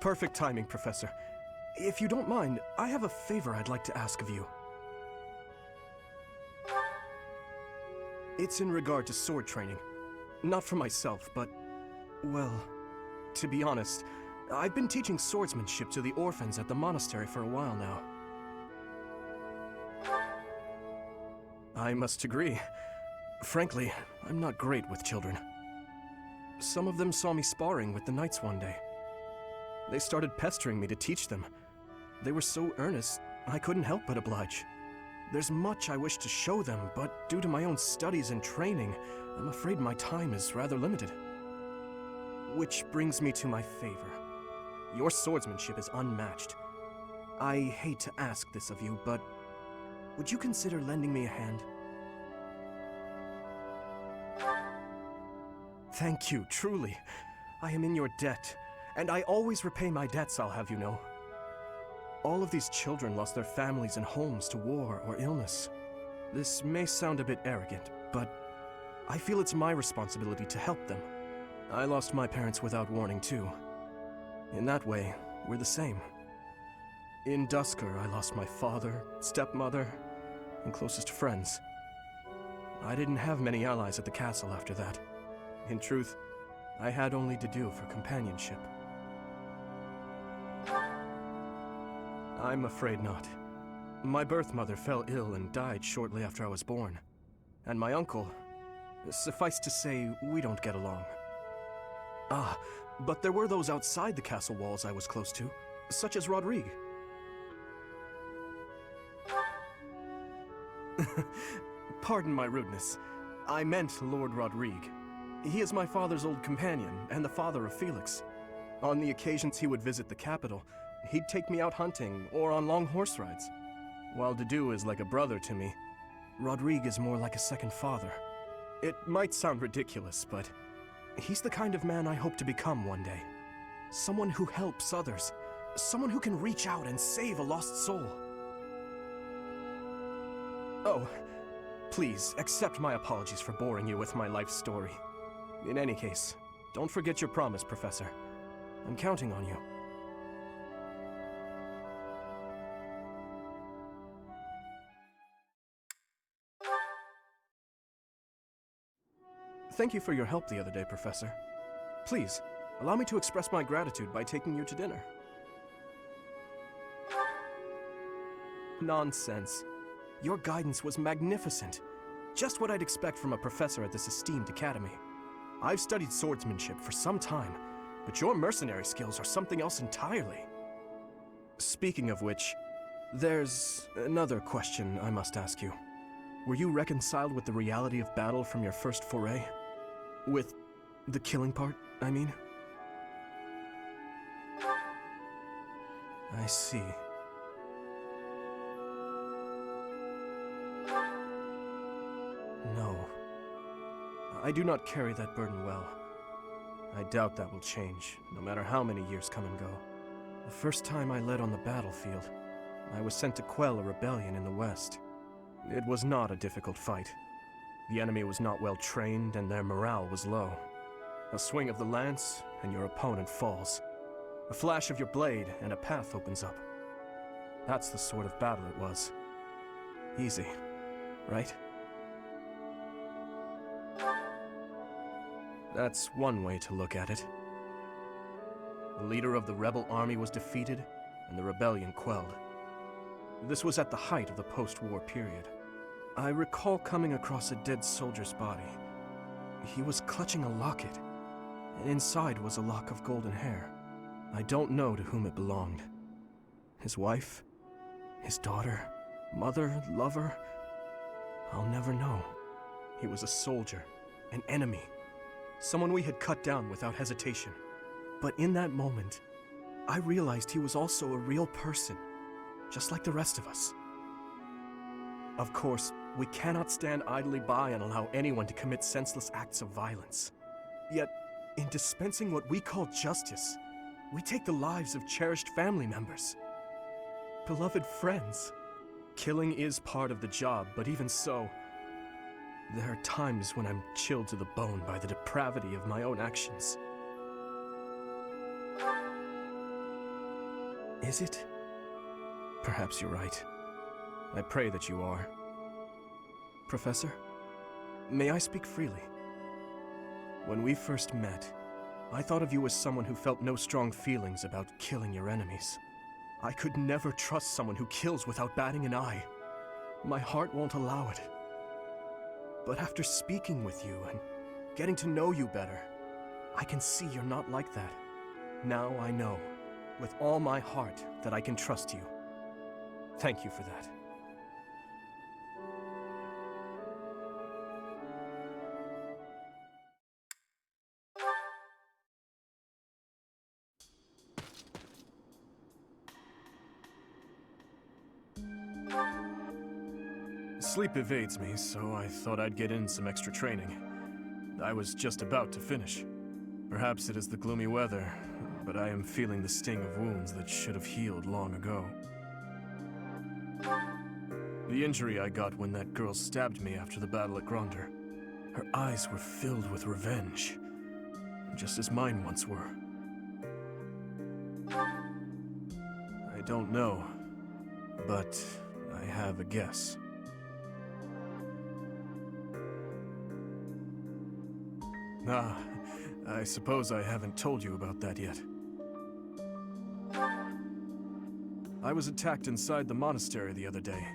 Perfect timing, Professor. If you don't mind, I have a favor I'd like to ask of you. It's in regard to sword training. Not for myself, but, well, to be honest, I've been teaching swordsmanship to the orphans at the monastery for a while now. I must agree. Frankly, I'm not great with children. Some of them saw me sparring with the knights one day. They started pestering me to teach them. They were so earnest, I couldn't help but oblige. There's much I wish to show them, but due to my own studies and training, I'm afraid my time is rather limited. Which brings me to my favor. Your swordsmanship is unmatched. I hate to ask this of you, but would you consider lending me a hand? Thank you, truly. I am in your debt, and I always repay my debts, I'll have you know. All of these children lost their families and homes to war or illness. This may sound a bit arrogant, but I feel it's my responsibility to help them. I lost my parents without warning, too. In that way, we're the same. In Dusker, I lost my father, stepmother, and closest friends. I didn't have many allies at the castle after that. In truth, I had only Dedue for companionship. I'm afraid not. My birth mother fell ill and died shortly after I was born. And my uncle, suffice to say, we don't get along. Ah, but there were those outside the castle walls I was close to, such as Rodrigue. Pardon my rudeness. I meant Lord Rodrigue. He is my father's old companion, and the father of Felix. On the occasions he would visit the capital, he'd take me out hunting or on long horse rides. While Dedue is like a brother to me, Rodrigue is more like a second father. It might sound ridiculous, but he's the kind of man I hope to become one day. Someone who helps others. Someone who can reach out and save a lost soul. Oh, please accept my apologies for boring you with my life story. In any case, don't forget your promise, Professor. I'm counting on you. Thank you for your help the other day, Professor. Please, allow me to express my gratitude by taking you to dinner. Nonsense. Your guidance was magnificent. Just what I'd expect from a professor at this esteemed academy. I've studied swordsmanship for some time, but your mercenary skills are something else entirely. Speaking of which, there's another question I must ask you. Were you reconciled with the reality of battle from your first foray? With the killing part, I mean? I see. No. I do not carry that burden well. I doubt that will change, no matter how many years come and go. The first time I led on the battlefield, I was sent to quell a rebellion in the west. It was not a difficult fight. The enemy was not well trained, and their morale was low. A swing of the lance, and your opponent falls. A flash of your blade, and a path opens up. That's the sort of battle it was. Easy, right? That's one way to look at it. The leader of the rebel army was defeated, and the rebellion quelled. This was at the height of the post-war period. I recall coming across a dead soldier's body. He was clutching a locket, and inside was a lock of golden hair. I don't know to whom it belonged. His wife? His daughter? Mother? Lover? I'll never know. He was a soldier, an enemy. Someone we had cut down without hesitation. But in that moment, I realized he was also a real person, just like the rest of us. Of course, we cannot stand idly by and allow anyone to commit senseless acts of violence. Yet, in dispensing what we call justice, we take the lives of cherished family members. Beloved friends. Killing is part of the job, but even so, there are times when I'm chilled to the bone by the depravity of my own actions. Is it? Perhaps you're right. I pray that you are. Professor, may I speak freely? When we first met, I thought of you as someone who felt no strong feelings about killing your enemies. I could never trust someone who kills without batting an eye. My heart won't allow it. But after speaking with you and getting to know you better, I can see you're not like that. Now I know, with all my heart, that I can trust you. Thank you for that. Sleep evades me, so I thought I'd get in some extra training. I was just about to finish. Perhaps it is the gloomy weather, but I am feeling the sting of wounds that should have healed long ago. The injury I got when that girl stabbed me after the battle at Gronder. Her eyes were filled with revenge, just as mine once were. I don't know, but I have a guess. Ah, I suppose I haven't told you about that yet. I was attacked inside the monastery the other day.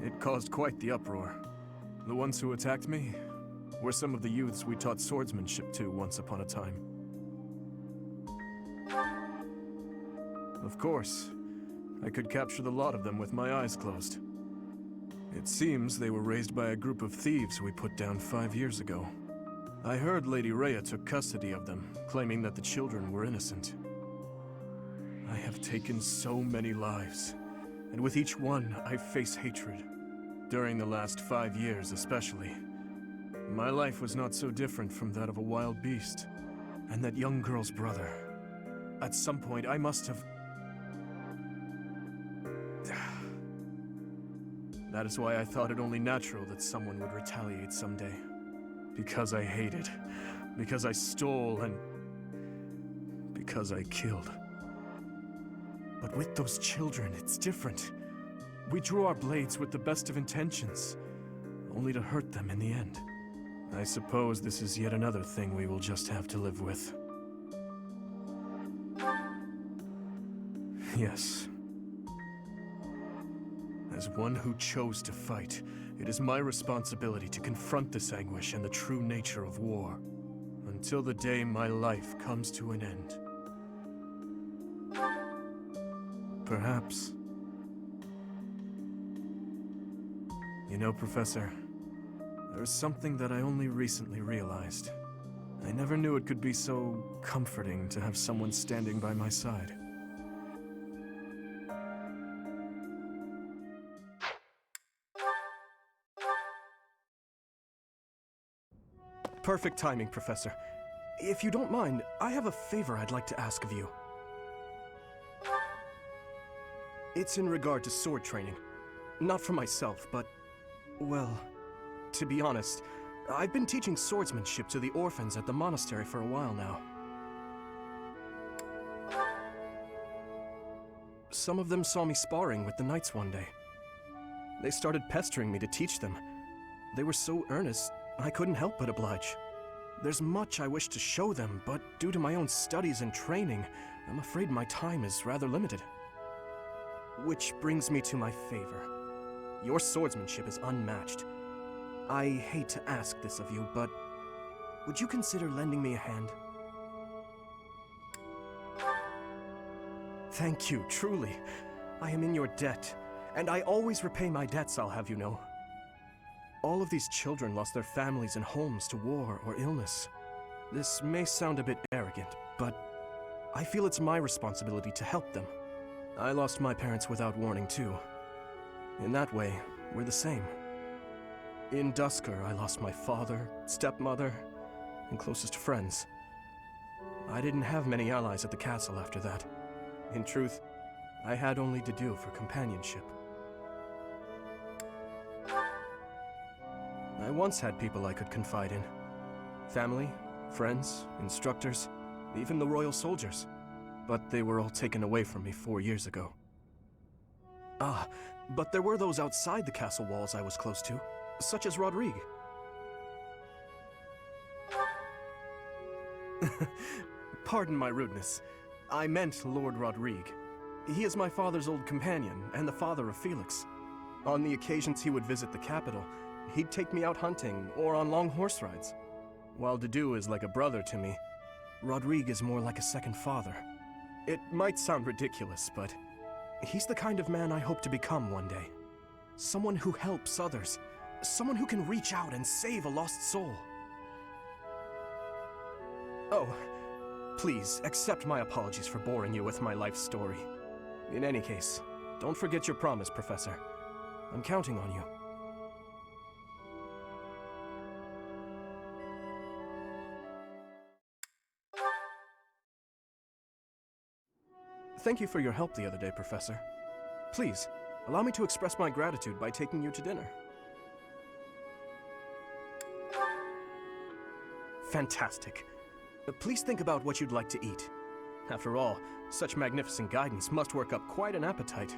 It caused quite the uproar. The ones who attacked me were some of the youths we taught swordsmanship to once upon a time. Of course, I could capture the lot of them with my eyes closed. It seems they were raised by a group of thieves we put down 5 years ago. I heard Lady Rhea took custody of them, claiming that the children were innocent. I have taken so many lives, and with each one I face hatred. During the last 5 years especially. My life was not so different from that of a wild beast. And that young girl's brother. At some point I must have... That is why I thought it only natural that someone would retaliate someday. Because I hated, because I stole, and because I killed. But with those children, it's different. We drew our blades with the best of intentions, only to hurt them in the end. I suppose this is yet another thing we will just have to live with. Yes. As one who chose to fight, it is my responsibility to confront this anguish and the true nature of war, until the day my life comes to an end. Perhaps. You know, Professor, there's something that I only recently realized. I never knew it could be so comforting to have someone standing by my side. Perfect timing, Professor. If you don't mind, I have a favor I'd like to ask of you. It's in regard to sword training. Not for myself, but... well... to be honest, I've been teaching swordsmanship to the orphans at the monastery for a while now. Some of them saw me sparring with the knights one day. They started pestering me to teach them. They were so earnest, I couldn't help but oblige. There's much I wish to show them, but due to my own studies and training, I'm afraid my time is rather limited. Which brings me to my favor. Your swordsmanship is unmatched. I hate to ask this of you, but would you consider lending me a hand? Thank you, truly. I am in your debt, and I always repay my debts, I'll have you know. All of these children lost their families and homes to war or illness. This may sound a bit arrogant, but I feel it's my responsibility to help them. I lost my parents without warning too. In that way, we're the same. In Dusker, I lost my father, stepmother, and closest friends. I didn't have many allies at the castle after that. In truth, I had only Dedue for companionship. I once had people I could confide in. Family, friends, instructors, even the royal soldiers. but they were all taken away from me 4 years ago. Ah, but there were those outside the castle walls I was close to, such as Rodrigue. Pardon my rudeness. I meant Lord Rodrigue. He is my father's old companion, and the father of Felix. On the occasions he would visit the capital, he'd take me out hunting or on long horse rides. While Dedue is like a brother to me, Rodrigue is more like a second father. It might sound ridiculous, but he's the kind of man I hope to become one day. Someone who helps others. Someone who can reach out and save a lost soul. Oh, please accept my apologies for boring you with my life story. In any case, don't forget your promise, Professor. I'm counting on you. Thank you for your help the other day, Professor. Please, allow me to express my gratitude by taking you to dinner. Fantastic. Please think about what you'd like to eat. After all, such magnificent guidance must work up quite an appetite.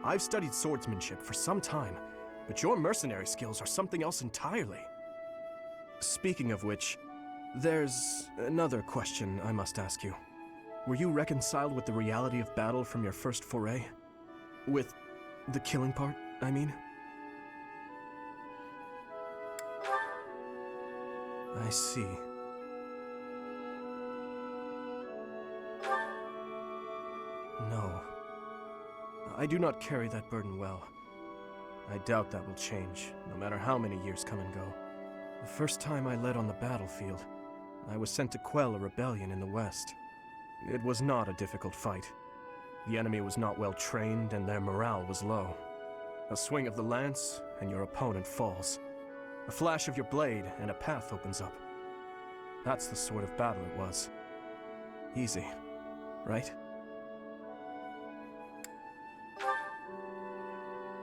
I've studied swordsmanship for some time, but your mercenary skills are something else entirely. Speaking of which, there's another question I must ask you. Were you reconciled with the reality of battle from your first foray? With the killing part, I mean? I see. No. I do not carry that burden well. I doubt that will change, no matter how many years come and go. The first time I led on the battlefield, I was sent to quell a rebellion in the west. It was not a difficult fight. The enemy was not well trained, and their morale was low. A swing of the lance, and your opponent falls. A flash of your blade, and a path opens up. That's the sort of battle it was. Easy, right?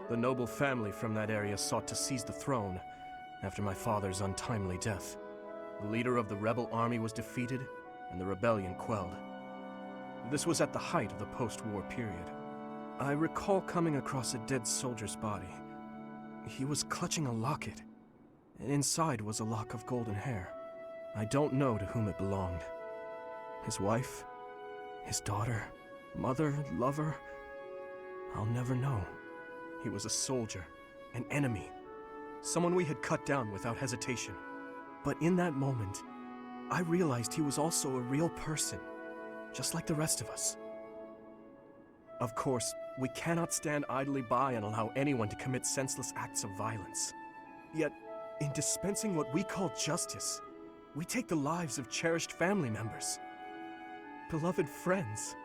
The noble family from that area sought to seize the throne after my father's untimely death. The leader of the rebel army was defeated, and the rebellion quelled. This was at the height of the post-war period. I recall coming across a dead soldier's body. He was clutching a locket, and inside was a lock of golden hair. I don't know to whom it belonged. His wife? His daughter? Mother? Lover? I'll never know. He was a soldier, an enemy, someone we had cut down without hesitation. But in that moment, I realized he was also a real person, just like the rest of us. Of course, we cannot stand idly by and allow anyone to commit senseless acts of violence. Yet, in dispensing what we call justice, we take the lives of cherished family members, beloved friends.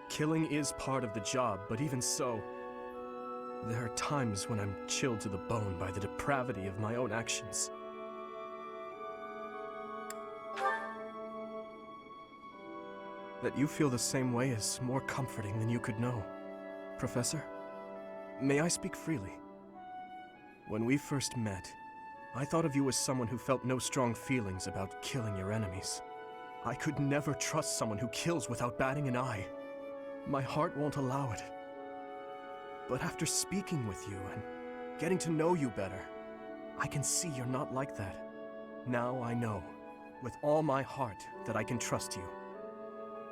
Killing is part of the job, but even so, there are times when I'm chilled to the bone by the depravity of my own actions. That you feel the same way is more comforting than you could know. Professor, may I speak freely? When we first met, I thought of you as someone who felt no strong feelings about killing your enemies. I could never trust someone who kills without batting an eye. My heart won't allow it. But after speaking with you and getting to know you better, I can see you're not like that. Now I know, with all my heart, that I can trust you.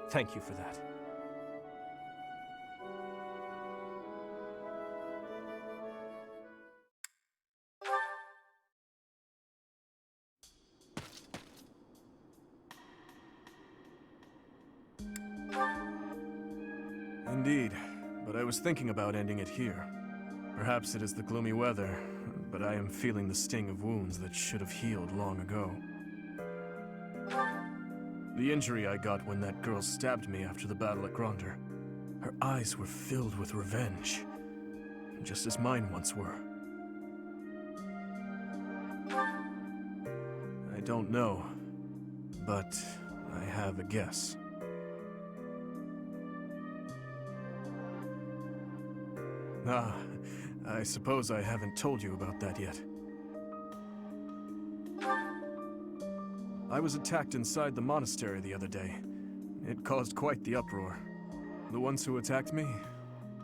Thank you for that. Indeed, but I was thinking about ending it here. Perhaps it is the gloomy weather, but I am feeling the sting of wounds that should have healed long ago. The injury I got when that girl stabbed me after the battle at Gronder. Her eyes were filled with revenge, just as mine once were. I don't know, but I have a guess. Ah, I suppose I haven't told you about that yet. I was attacked inside the monastery the other day. It caused quite the uproar. The ones who attacked me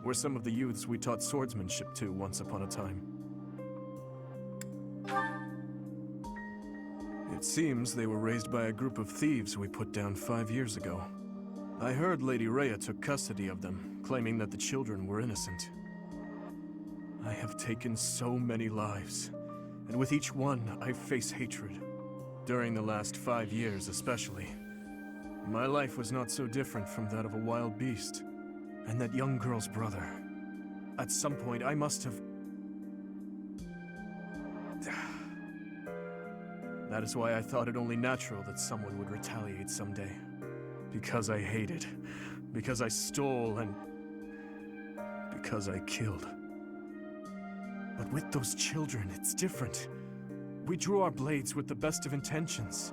were some of the youths we taught swordsmanship to once upon a time. It seems they were raised by a group of thieves we put down 5 years ago. I heard Lady Rhea took custody of them, claiming that the children were innocent. I have taken so many lives, and with each one, I face hatred. During the last 5 years especially. My life was not so different from that of a wild beast. And that young girl's brother. At some point, I must have... That is why I thought it only natural that someone would retaliate someday. Because I hated. Because I stole and... because I killed. But with those children, it's different. We drew our blades with the best of intentions,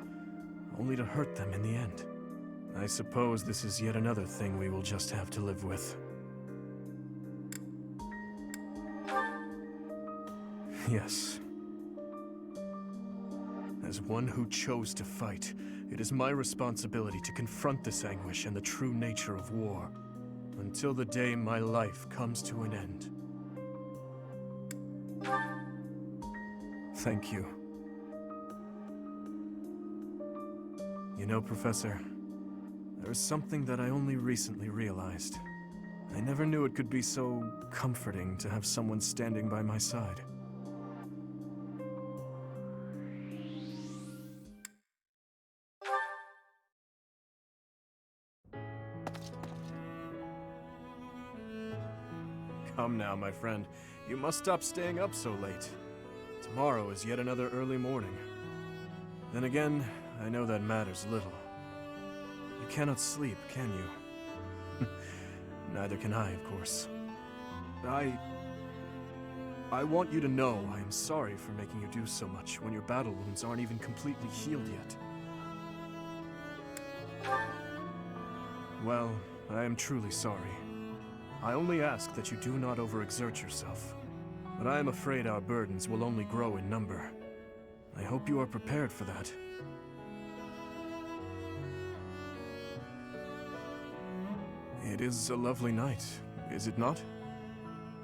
only to hurt them in the end. I suppose this is yet another thing we will just have to live with. Yes. As one who chose to fight, it is my responsibility to confront this anguish and the true nature of war, until the day my life comes to an end. Thank you. You know, Professor, there is something that I only recently realized. I never knew it could be so comforting to have someone standing by my side. Come now, my friend. You must stop staying up so late. Tomorrow is yet another early morning. Then again, I know that matters little. You cannot sleep, can you? Neither can I, of course. I want you to know I am sorry for making you do so much when your battle wounds aren't even completely healed yet. Well, I am truly sorry. I only ask that you do not overexert yourself. But I am afraid our burdens will only grow in number. I hope you are prepared for that. It is a lovely night, is it not?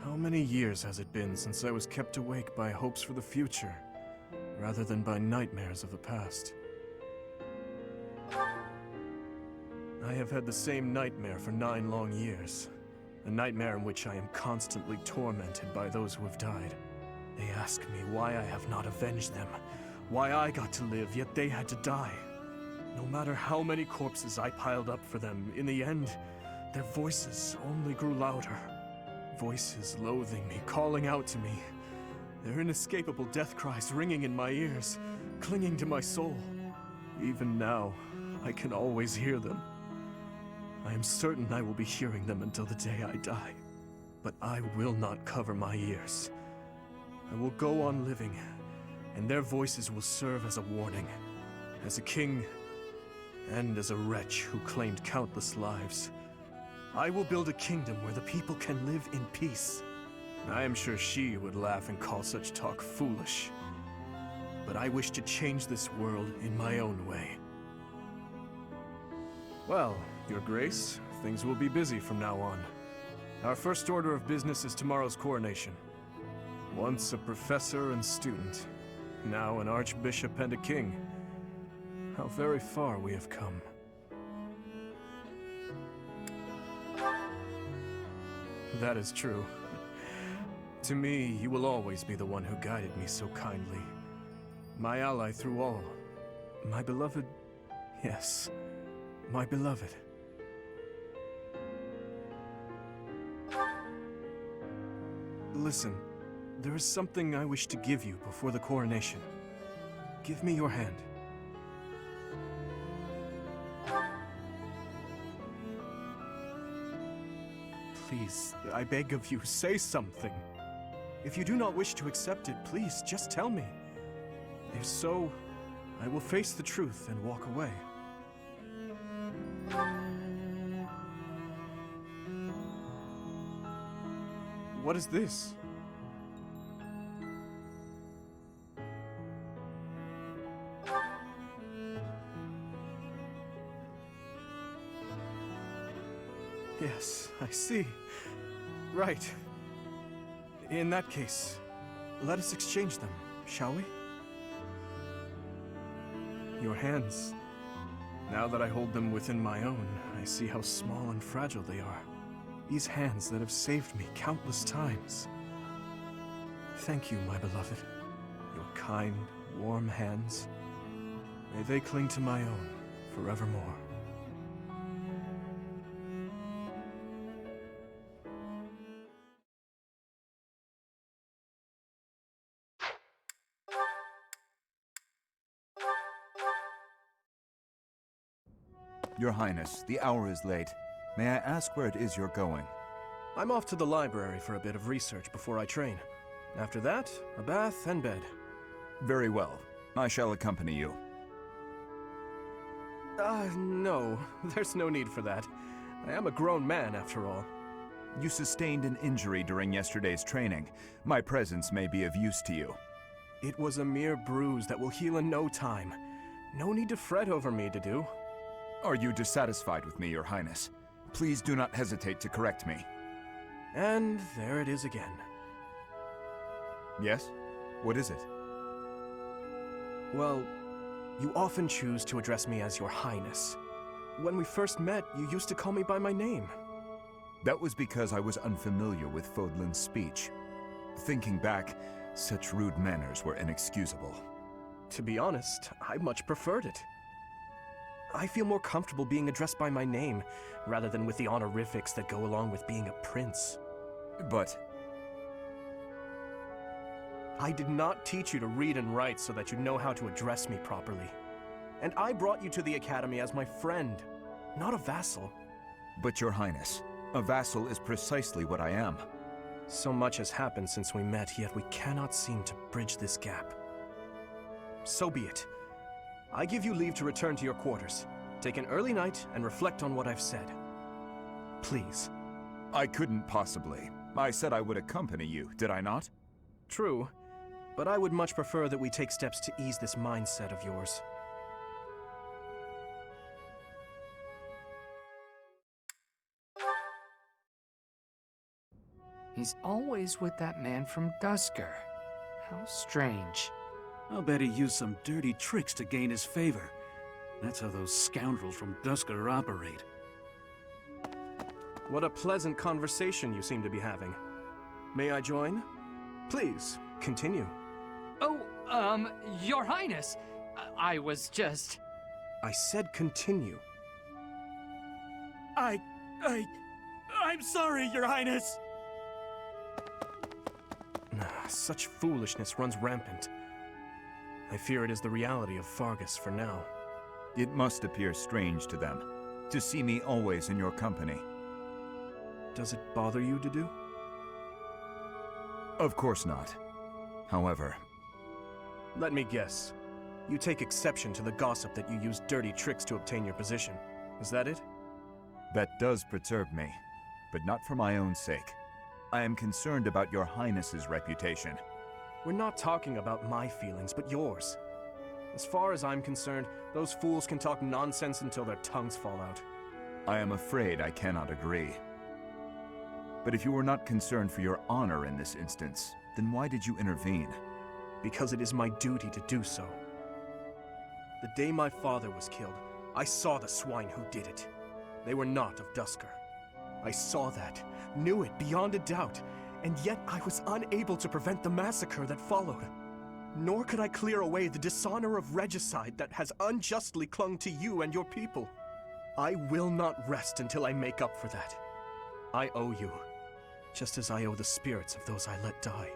How many years has it been since I was kept awake by hopes for the future, rather than by nightmares of the past? I have had the same nightmare for 9 long years. A nightmare in which I am constantly tormented by those who have died. They ask me why I have not avenged them, why I got to live, yet they had to die. No matter how many corpses I piled up for them, in the end, their voices only grew louder. Voices loathing me, calling out to me. Their inescapable death cries ringing in my ears, clinging to my soul. Even now, I can always hear them. I am certain I will be hearing them until the day I die. But I will not cover my ears. I will go on living, and their voices will serve as a warning. As a king, and as a wretch who claimed countless lives. I will build a kingdom where the people can live in peace. I am sure she would laugh and call such talk foolish. But I wish to change this world in my own way. Well, Your Grace, things will be busy from now on. Our first order of business is tomorrow's coronation. Once a professor and student, now an archbishop and a king. How very far we have come. That is true. To me, you will always be the one who guided me so kindly. My ally through all. My beloved... Yes, my beloved. Listen, there is something I wish to give you before the coronation. Give me your hand. Please, I beg of you, say something. If you do not wish to accept it, please, just tell me. If so, I will face the truth and walk away. What is this? Yes, I see. Right. In that case, let us exchange them, shall we? Your hands. Now that I hold them within my own, I see how small and fragile they are. These hands that have saved me countless times. Thank you, my beloved. Your kind, warm hands. May they cling to my own forevermore. Your Highness, the hour is late. May I ask where it is you're going? I'm off to the library for a bit of research before I train. After that, a bath and bed. Very well. I shall accompany you. No. There's no need for that. I am a grown man, after all. You sustained an injury during yesterday's training. My presence may be of use to you. It was a mere bruise that will heal in no time. No need to fret over me, Dedue. Are you dissatisfied with me, Your Highness? Please do not hesitate to correct me. And there it is again. Yes? What is it? Well, you often choose to address me as Your Highness. When we first met, you used to call me by my name. That was because I was unfamiliar with Fodlan's speech. Thinking back, such rude manners were inexcusable. To be honest, I much preferred it. I feel more comfortable being addressed by my name, rather than with the honorifics that go along with being a prince. But I did not teach you to read and write so that you know how to address me properly. And I brought you to the Academy as my friend, not a vassal. But Your Highness, a vassal is precisely what I am. So much has happened since we met, yet we cannot seem to bridge this gap. So be it. I give you leave to return to your quarters. Take an early night and reflect on what I've said. Please. I couldn't possibly. I said I would accompany you, did I not? True, but I would much prefer that we take steps to ease this mindset of yours. He's always with that man from Duscur. How strange. I'll bet he used some dirty tricks to gain his favor. That's how those scoundrels from Duscur operate. What a pleasant conversation you seem to be having. May I join? Please, continue. Oh, Your Highness, I was just... I said continue. I'm sorry, Your Highness! Such foolishness runs rampant. I fear it is the reality of Fargus for now. It must appear strange to them, to see me always in your company. Does it bother you, Dedue? Of course not. However... Let me guess. You take exception to the gossip that you use dirty tricks to obtain your position. Is that it? That does perturb me, but not for my own sake. I am concerned about your Highness's reputation. We're not talking about my feelings, but yours. As far as I'm concerned, those fools can talk nonsense until their tongues fall out. I am afraid I cannot agree. But if you were not concerned for your honor in this instance, then why did you intervene? Because it is my duty to do so. The day my father was killed, I saw the swine who did it. They were not of Duscur. I saw that, knew it beyond a doubt, and yet I was unable to prevent the massacre that followed. Nor could I clear away the dishonor of regicide that has unjustly clung to you and your people. I will not rest until I make up for that. I owe you, just as I owe the spirits of those I let die.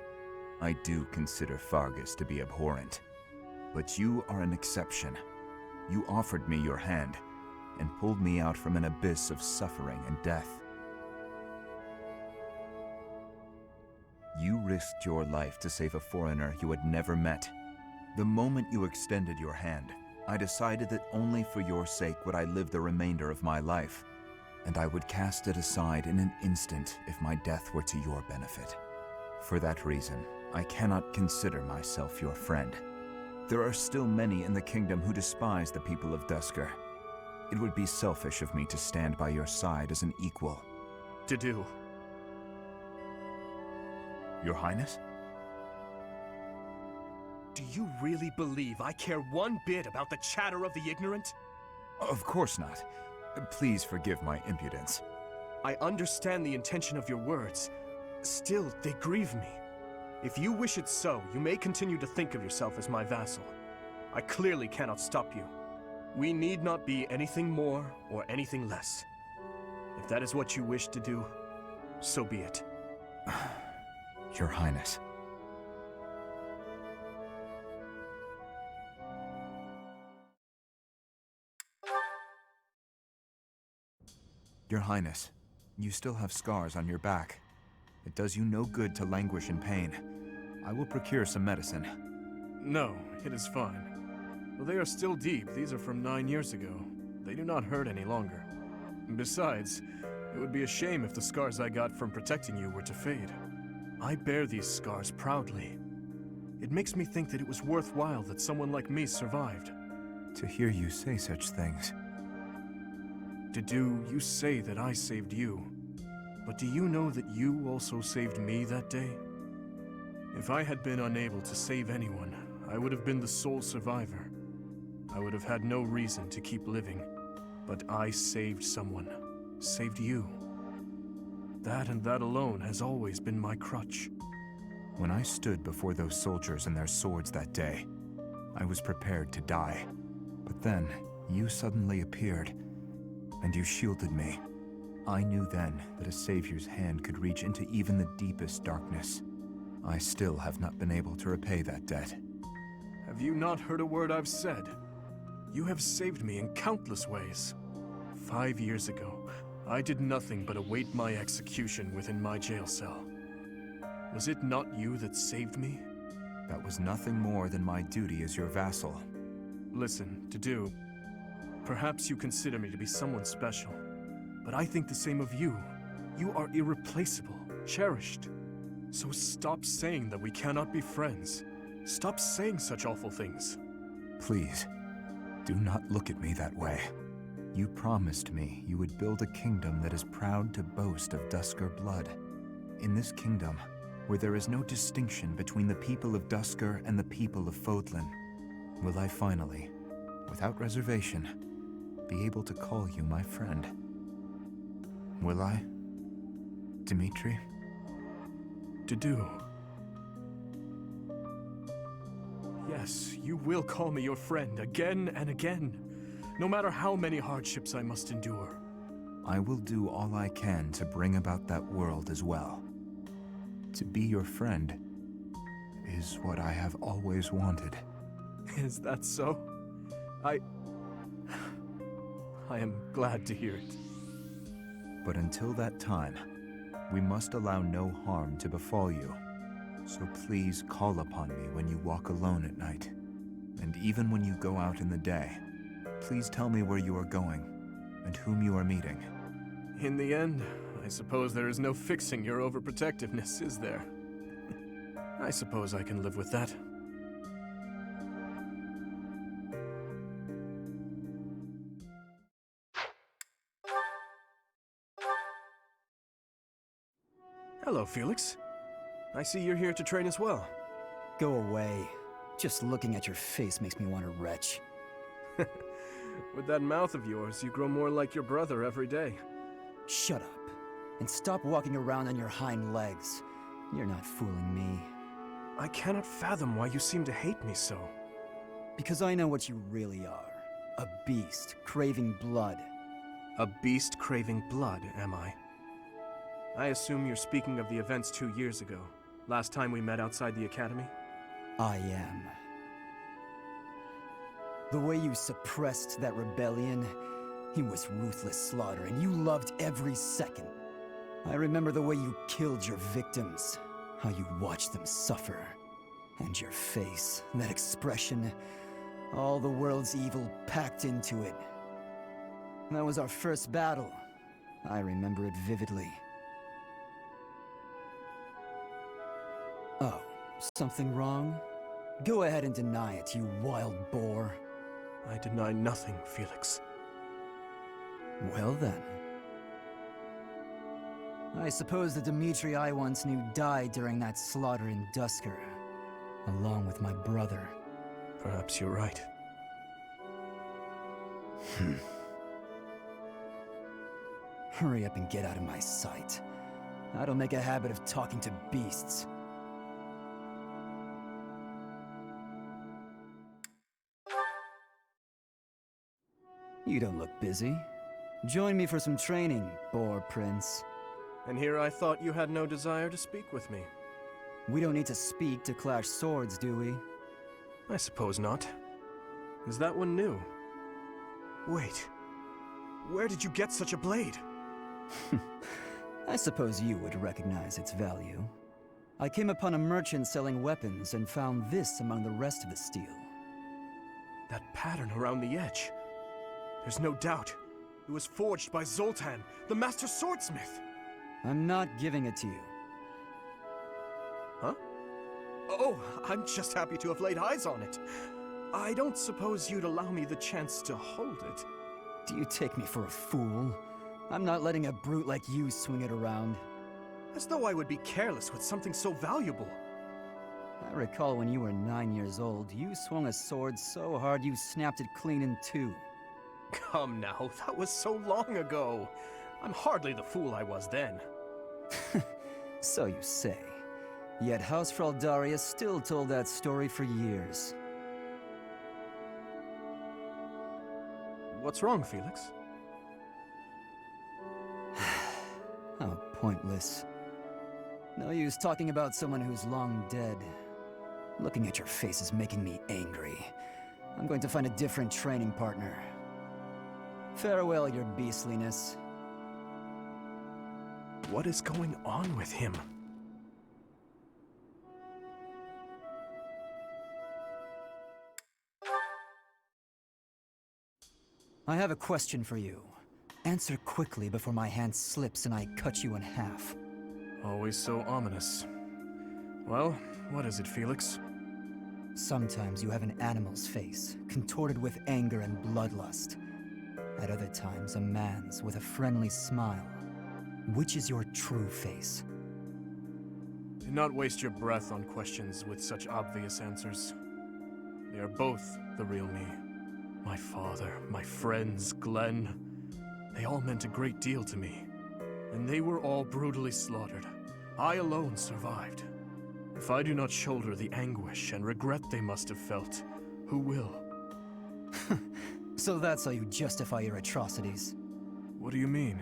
I do consider Fargus to be abhorrent, but you are an exception. You offered me your hand, and pulled me out from an abyss of suffering and death. You risked your life to save a foreigner you had never met. The moment you extended your hand, I decided that only for your sake would I live the remainder of my life, and I would cast it aside in an instant if my death were to your benefit. For that reason, I cannot consider myself your friend. There are still many in the kingdom who despise the people of Duscur. It would be selfish of me to stand by your side as an equal, Dedue. Your Highness? Do you really believe I care one bit about the chatter of the ignorant? Of course not. Please forgive my impudence. I understand the intention of your words. Still, they grieve me. If you wish it so, you may continue to think of yourself as my vassal. I clearly cannot stop you. We need not be anything more or anything less. If that is what you wish to do, so be it. Your Highness. Your Highness, you still have scars on your back. It does you no good to languish in pain. I will procure some medicine. No, it is fine. Though they are still deep, these are from 9 years ago. They do not hurt any longer. Besides, it would be a shame if the scars I got from protecting you were to fade. I bear these scars proudly. It makes me think that it was worthwhile that someone like me survived. To hear you say such things. Dedue, you say that I saved you. But do you know that you also saved me that day? If I had been unable to save anyone, I would have been the sole survivor. I would have had no reason to keep living. But I saved someone. Saved you. That and that alone has always been my crutch. When I stood before those soldiers and their swords that day, I was prepared to die. But then, you suddenly appeared, and you shielded me. I knew then that a savior's hand could reach into even the deepest darkness. I still have not been able to repay that debt. Have you not heard a word I've said? You have saved me in countless ways. 5 years ago, I did nothing but await my execution within my jail cell. Was it not you that saved me? That was nothing more than my duty as your vassal. Listen, Dedue, perhaps you consider me to be someone special, but I think the same of you. You are irreplaceable, cherished. So stop saying that we cannot be friends. Stop saying such awful things. Please, do not look at me that way. You promised me you would build a kingdom that is proud to boast of Duscar blood. In this kingdom, where there is no distinction between the people of Duscar and the people of Fodlan, will I finally, without reservation, be able to call you my friend? Will I, Dimitri? Dedue. Yes, you will call me your friend again and again, no matter how many hardships I must endure. I will do all I can to bring about that world as well. To be your friend is what I have always wanted. Is that so? I am glad to hear it. But until that time, we must allow no harm to befall you. So please call upon me when you walk alone at night. And even when you go out in the day, please tell me where you are going and whom you are meeting. In the end, I suppose there is no fixing your overprotectiveness, is there? I suppose I can live with that. Hello, Felix. I see you're here to train as well. Go away. Just looking at your face makes me want to retch. With that mouth of yours, you grow more like your brother every day. Shut up. And stop walking around on your hind legs. You're not fooling me. I cannot fathom why you seem to hate me so. Because I know what you really are. A beast, craving blood. A beast craving blood, am I? I assume you're speaking of the events 2 years ago. Last time we met outside the academy? I am. The way you suppressed that rebellion, it was ruthless slaughter, and you loved every second. I remember the way you killed your victims, how you watched them suffer. And your face, that expression, all the world's evil packed into it. That was our first battle. I remember it vividly. Oh, something wrong? Go ahead and deny it, you wild boar. I deny nothing, Felix. Well then. I suppose the Dimitri I once knew died during that slaughter in Dusker, along with my brother. Perhaps you're right. Hurry up and get out of my sight. I don't make a habit of talking to beasts. You don't look busy. Join me for some training, Boar Prince. And here I thought you had no desire to speak with me. We don't need to speak to clash swords, do we? I suppose not. Is that one new? Wait. Where did you get such a blade? I suppose you would recognize its value. I came upon a merchant selling weapons and found this among the rest of the steel. That pattern around the edge. There's no doubt. It was forged by Zoltan, the master swordsmith. I'm not giving it to you. Huh? Oh, I'm just happy to have laid eyes on it. I don't suppose you'd allow me the chance to hold it. Do you take me for a fool? I'm not letting a brute like you swing it around. As though I would be careless with something so valuable. I recall when you were 9 years old, you swung a sword so hard you snapped it clean in two. Come now, that was so long ago. I'm hardly the fool I was then. So you say. Yet House Fraldaria still told that story for years. What's wrong, Felix? How pointless. No use talking about someone who's long dead. Looking at your face is making me angry. I'm going to find a different training partner. Farewell, your beastliness. What is going on with him? I have a question for you. Answer quickly before my hand slips and I cut you in half. Always so ominous. Well, what is it, Felix? Sometimes you have an animal's face, contorted with anger and bloodlust. At other times, a man's with a friendly smile. Which is your true face? Do not waste your breath on questions with such obvious answers. They are both the real me. My father, my friends, Glenn. They all meant a great deal to me. And they were all brutally slaughtered. I alone survived. If I do not shoulder the anguish and regret they must have felt, who will? So that's how you justify your atrocities. What do you mean?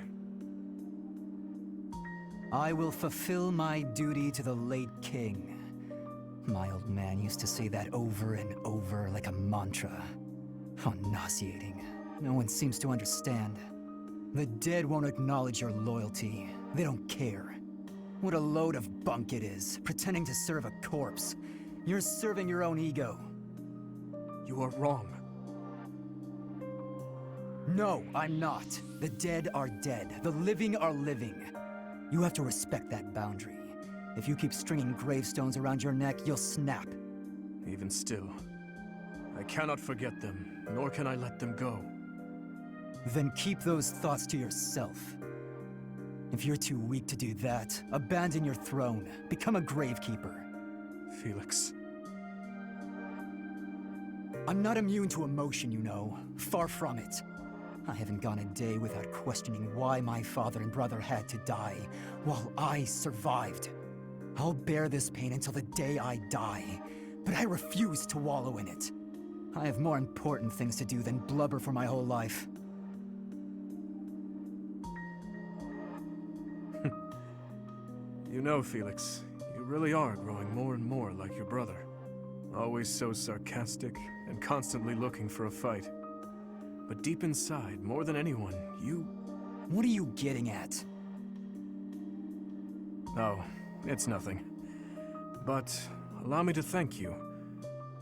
I will fulfill my duty to the late king. My old man used to say that over and over like a mantra. How nauseating. No one seems to understand. The dead won't acknowledge your loyalty. They don't care. What a load of bunk it is, pretending to serve a corpse. You're serving your own ego. You are wrong. No, I'm not. The dead are dead. The living are living. You have to respect that boundary. If you keep stringing gravestones around your neck, you'll snap. Even still, I cannot forget them, nor can I let them go. Then keep those thoughts to yourself. If you're too weak to do that, abandon your throne. Become a gravekeeper. Felix. I'm not immune to emotion, you know. Far from it. I haven't gone a day without questioning why my father and brother had to die, while I survived. I'll bear this pain until the day I die, but I refuse to wallow in it. I have more important things to do than blubber for my whole life. You know, Felix, you really are growing more and more like your brother. Always so sarcastic and constantly looking for a fight. But deep inside, more than anyone, you... What are you getting at? Oh, it's nothing. But allow me to thank you.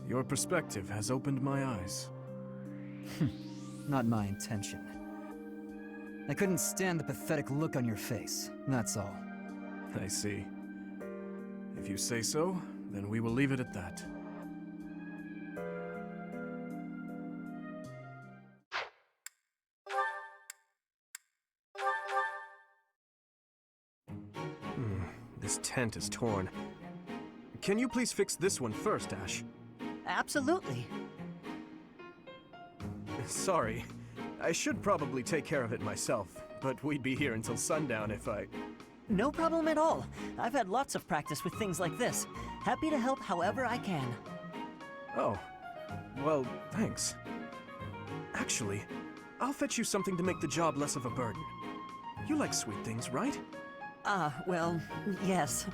Your perspective has opened my eyes. Not my intention. I couldn't stand the pathetic look on your face, that's all. I see. If you say so, then we will leave it at that. This tent is torn. Can you please fix this one first, Ashe? Absolutely. Sorry. I should probably take care of it myself, but we'd be here until sundown if I... No problem at all. I've had lots of practice with things like this. Happy to help however I can. Oh. Well, thanks. Actually, I'll fetch you something to make the job less of a burden. You like sweet things, right? Well, yes.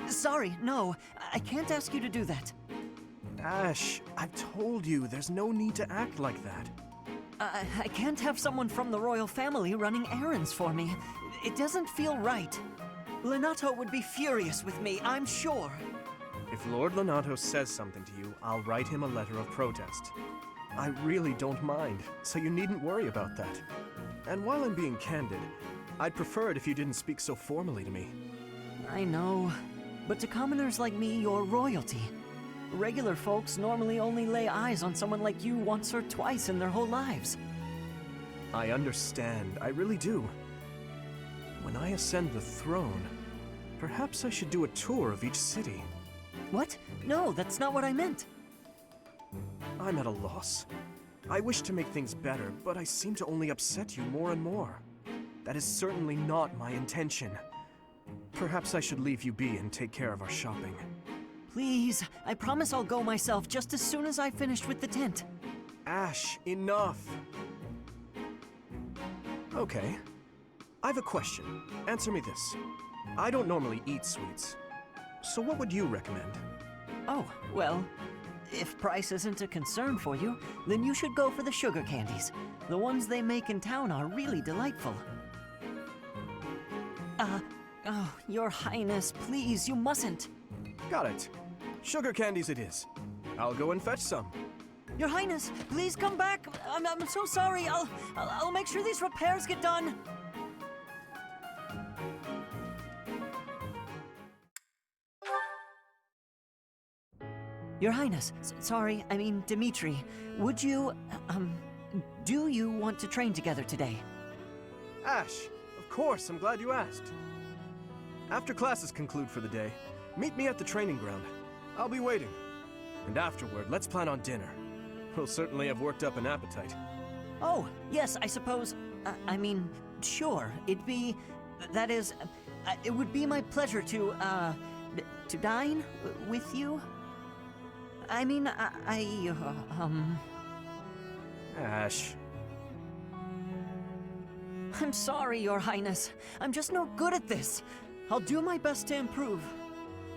Sorry, no. I can't ask you to do that. Ashe, I've told you, there's no need to act like that. I can't have someone from the royal family running errands for me. It doesn't feel right. Lenato would be furious with me, I'm sure. If Lord Lenato says something to you, I'll write him a letter of protest. I really don't mind, so you needn't worry about that. And while I'm being candid, I'd prefer it if you didn't speak so formally to me. I know, but to commoners like me, you're royalty. Regular folks normally only lay eyes on someone like you once or twice in their whole lives. I understand, I really do. When I ascend the throne, perhaps I should do a tour of each city. What? No, that's not what I meant. I'm at a loss. I wish to make things better, but I seem to only upset you more and more. That is certainly not my intention. Perhaps I should leave you be and take care of our shopping. Please, I promise I'll go myself just as soon as I've finished with the tent. Ashe, enough! Okay. I've a question. Answer me this. I don't normally eat sweets. So what would you recommend? Oh, well, if price isn't a concern for you, then you should go for the sugar candies. The ones they make in town are really delightful. Oh, Your Highness, please, you mustn't. Got it. Sugar candies it is. I'll go and fetch some. Your Highness, please come back. I'm so sorry. I'll make sure these repairs get done. Your Highness, sorry, I mean Dimitri. Would you, do you want to train together today? Ashe, of course, I'm glad you asked. After classes conclude for the day, meet me at the training ground. I'll be waiting. And afterward, let's plan on dinner. We'll certainly have worked up an appetite. Oh, yes, I suppose, I mean, sure, it'd be, that is, it would be my pleasure to dine with you. I mean, Ashe. I'm sorry, Your Highness. I'm just no good at this. I'll do my best to improve.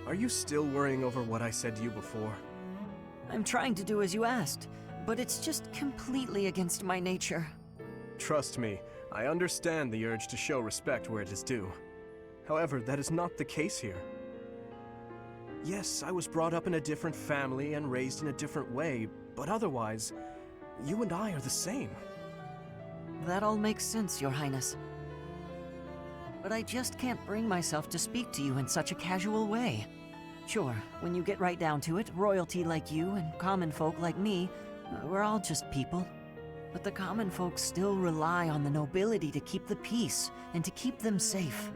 Are you still worrying over what I said to you before? I'm trying to do as you asked, but it's just completely against my nature. Trust me, I understand the urge to show respect where it is due. However, that is not the case here. Yes, I was brought up in a different family and raised in a different way, but otherwise, you and I are the same. That all makes sense, Your Highness. But I just can't bring myself to speak to you in such a casual way. Sure, when you get right down to it, royalty like you and common folk like me, we're all just people. But the common folk still rely on the nobility to keep the peace and to keep them safe.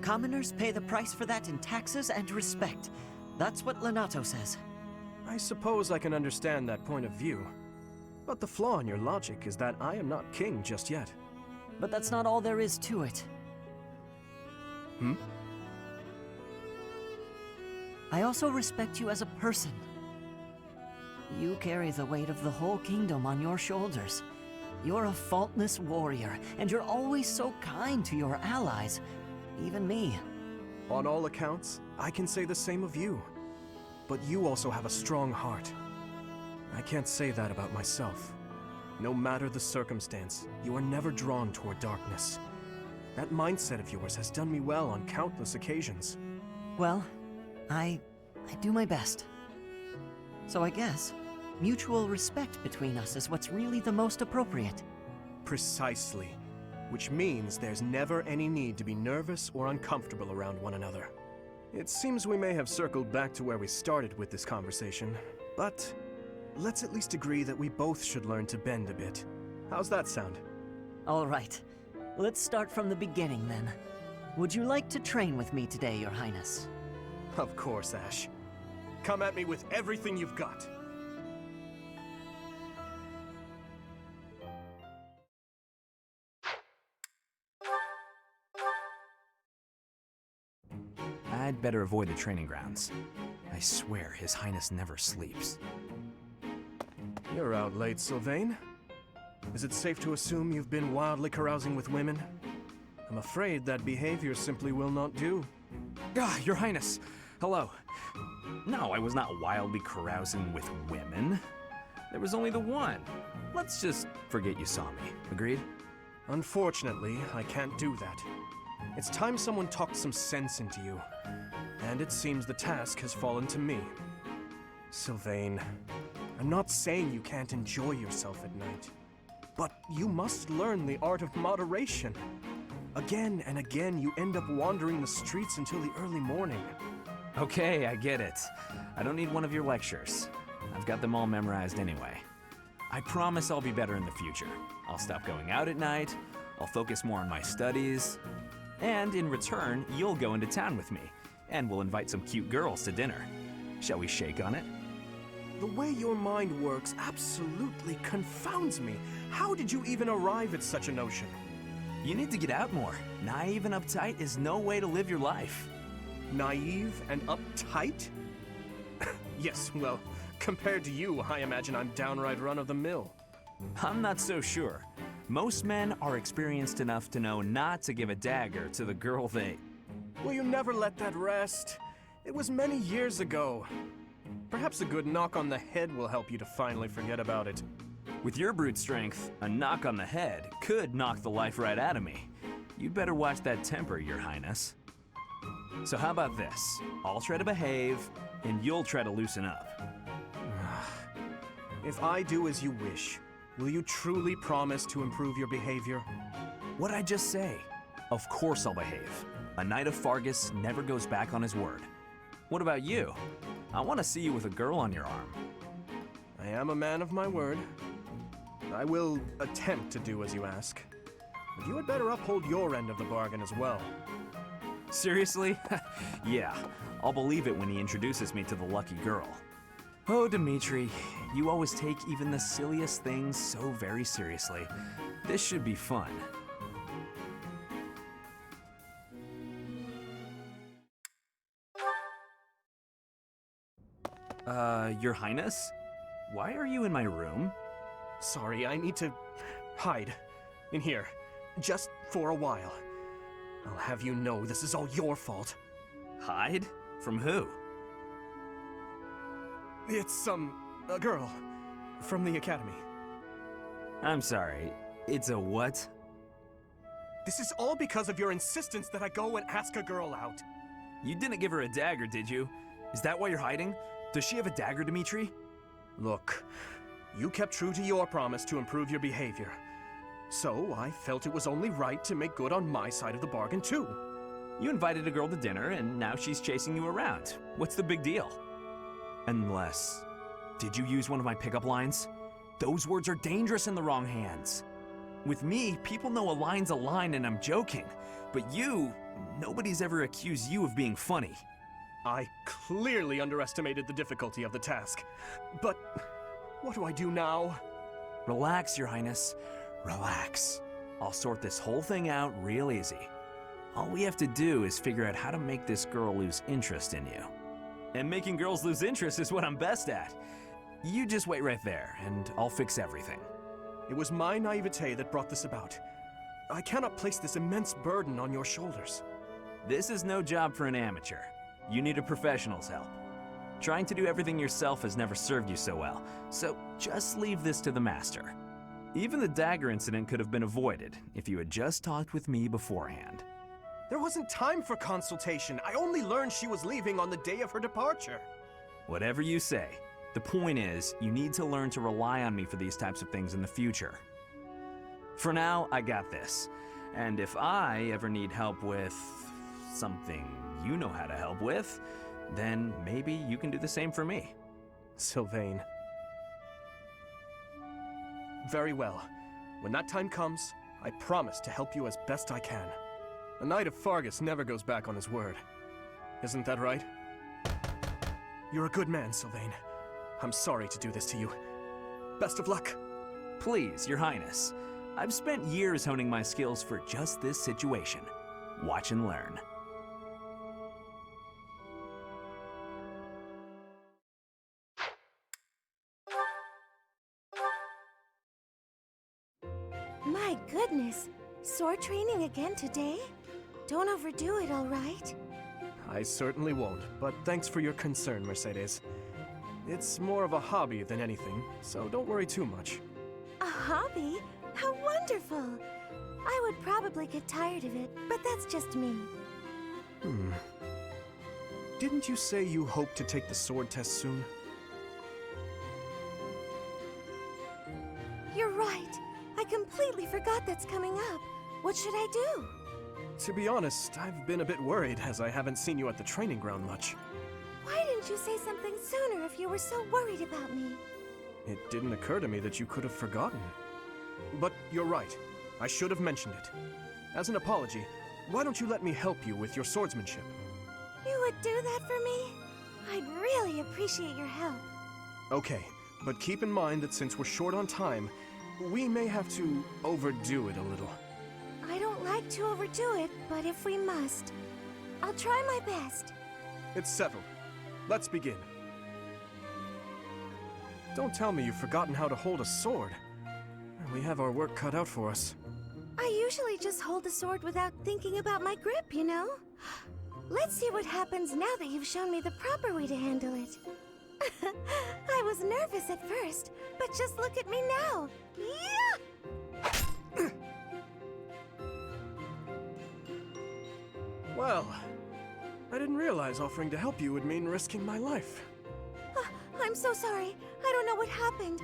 Commoners pay the price for that in taxes and respect. That's what Lenato says. I suppose I can understand that point of view. But the flaw in your logic is that I am not king just yet. But that's not all there is to it. I also respect you as a person. You carry the weight of the whole kingdom on your shoulders. You're a faultless warrior, and you're always so kind to your allies, even me. On all accounts, I can say the same of you. But you also have a strong heart. I can't say that about myself. No matter the circumstance, you are never drawn toward darkness. That mindset of yours has done me well on countless occasions. Well, I do my best. So I guess mutual respect between us is what's really the most appropriate. Precisely. Which means there's never any need to be nervous or uncomfortable around one another. It seems we may have circled back to where we started with this conversation, but let's at least agree that we both should learn to bend a bit. How's that sound? All right. Let's start from the beginning then. Would you like to train with me today, Your Highness? Of course, Ashe. Come at me with everything you've got. I'd better avoid the training grounds. I swear His Highness never sleeps. You're out late, Sylvain. Is it safe to assume you've been wildly carousing with women? I'm afraid that behavior simply will not do. Ah, Your Highness! Hello. No, I was not wildly carousing with women. There was only the one. Let's just forget you saw me. Agreed? Unfortunately, I can't do that. It's time someone talked some sense into you. And it seems the task has fallen to me. Sylvain, I'm not saying you can't enjoy yourself at night. But you must learn the art of moderation. Again and again, you end up wandering the streets until the early morning. Okay, I get it. I don't need one of your lectures. I've got them all memorized anyway. I promise I'll be better in the future. I'll stop going out at night, I'll focus more on my studies, and in return, you'll go into town with me, and we'll invite some cute girls to dinner. Shall we shake on it? The way your mind works absolutely confounds me. How did you even arrive at such a notion? You need to get out more. Naive and uptight is no way to live your life. Naive and uptight? Yes, well, compared to you, I imagine I'm downright run-of-the-mill. I'm not so sure. Most men are experienced enough to know not to give a dagger to the girl they... Will you never let that rest? It was many years ago. Perhaps a good knock on the head will help you to finally forget about it. With your brute strength, a knock on the head could knock the life right out of me. You'd better watch that temper, Your Highness. So how about this? I'll try to behave, and you'll try to loosen up. If I do as you wish, will you truly promise to improve your behavior? What'd I just say? Of course I'll behave. A knight of Fargus never goes back on his word. What about you? I want to see you with a girl on your arm. I am a man of my word. I will attempt to do as you ask. But you had better uphold your end of the bargain as well. Seriously? Yeah, I'll believe it when he introduces me to the lucky girl. Oh, Dimitri, you always take even the silliest things so very seriously. This should be fun. Your Highness? Why are you in my room? Sorry, I need to hide in here, just for a while. I'll have you know this is all your fault. Hide? From who? It's, a girl from the academy. I'm sorry, it's a what? This is all because of your insistence that I go and ask a girl out. You didn't give her a dagger, did you? Is that why you're hiding? Does she have a dagger, Dimitri? Look, you kept true to your promise to improve your behavior. So I felt it was only right to make good on my side of the bargain, too. You invited a girl to dinner, and now she's chasing you around. What's the big deal? Unless... Did you use one of my pickup lines? Those words are dangerous in the wrong hands. With me, people know a line's a line and I'm joking. But you, nobody's ever accused you of being funny. I clearly underestimated the difficulty of the task. But what do I do now? Relax, Your Highness. Relax. I'll sort this whole thing out real easy. All we have to do is figure out how to make this girl lose interest in you. And making girls lose interest is what I'm best at. You just wait right there, and I'll fix everything. It was my naivete that brought this about. I cannot place this immense burden on your shoulders. This is no job for an amateur. You need a professional's help. Trying to do everything yourself has never served you so well, so just leave this to the master. Even the dagger incident could have been avoided if you had just talked with me beforehand. There wasn't time for consultation. I only learned she was leaving on the day of her departure. Whatever you say. The point is, you need to learn to rely on me for these types of things in the future. For now, I got this. And if I ever need help with something you know how to help with, then maybe you can do the same for me. Sylvain. Very well. When that time comes, I promise to help you as best I can. A Knight of Fargus never goes back on his word. Isn't that right? You're a good man, Sylvain. I'm sorry to do this to you. Best of luck. Please, Your Highness. I've spent years honing my skills for just this situation. Watch and learn. My goodness, sword training again today? Don't overdo it, all right? I certainly won't, but thanks for your concern, Mercedes. It's more of a hobby than anything, so don't worry too much. A hobby? How wonderful! I would probably get tired of it, but that's just me. Didn't you say you hope to take the sword test soon? You're right. I completely forgot that's coming up. What should I do? To be honest, I've been a bit worried as I haven't seen you at the training ground much. Why didn't you say something sooner if you were so worried about me? It didn't occur to me that you could have forgotten. But you're right. I should have mentioned it. As an apology, why don't you let me help you with your swordsmanship? You would do that for me? I'd really appreciate your help. Okay, but keep in mind that since we're short on time, we may have to overdo it a little. I don't like to overdo it, but if we must, I'll try my best. It's settled. Let's begin. Don't tell me you've forgotten how to hold a sword. We have our work cut out for us. I usually just hold the sword without thinking about my grip, you know? Let's see what happens now that you've shown me the proper way to handle it. I was nervous at first, but just look at me now. Yeah! Well, I didn't realize offering to help you would mean risking my life. I'm so sorry. I don't know what happened.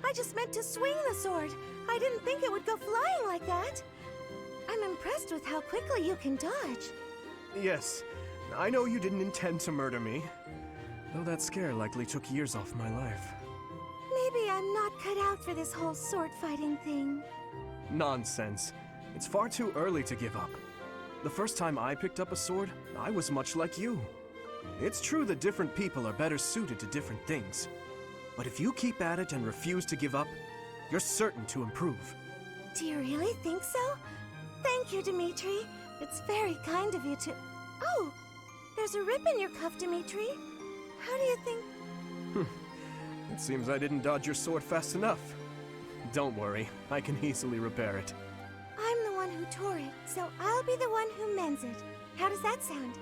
I just meant to swing the sword. I didn't think it would go flying like that. I'm impressed with how quickly you can dodge. Yes, I know you didn't intend to murder me, though that scare likely took years off my life. Maybe I'm not cut out for this whole sword fighting thing. Nonsense. It's far too early to give up. The first time I picked up a sword, I was much like you. It's true that different people are better suited to different things. But if you keep at it and refuse to give up, you're certain to improve. Do you really think so? Thank you, Dimitri. It's very kind of you to... Oh! There's a rip in your cuff, Dimitri. How do you think... It seems I didn't dodge your sword fast enough. Don't worry, I can easily repair it. I'm the one who tore it, so I'll be the one who mends it. How does that sound?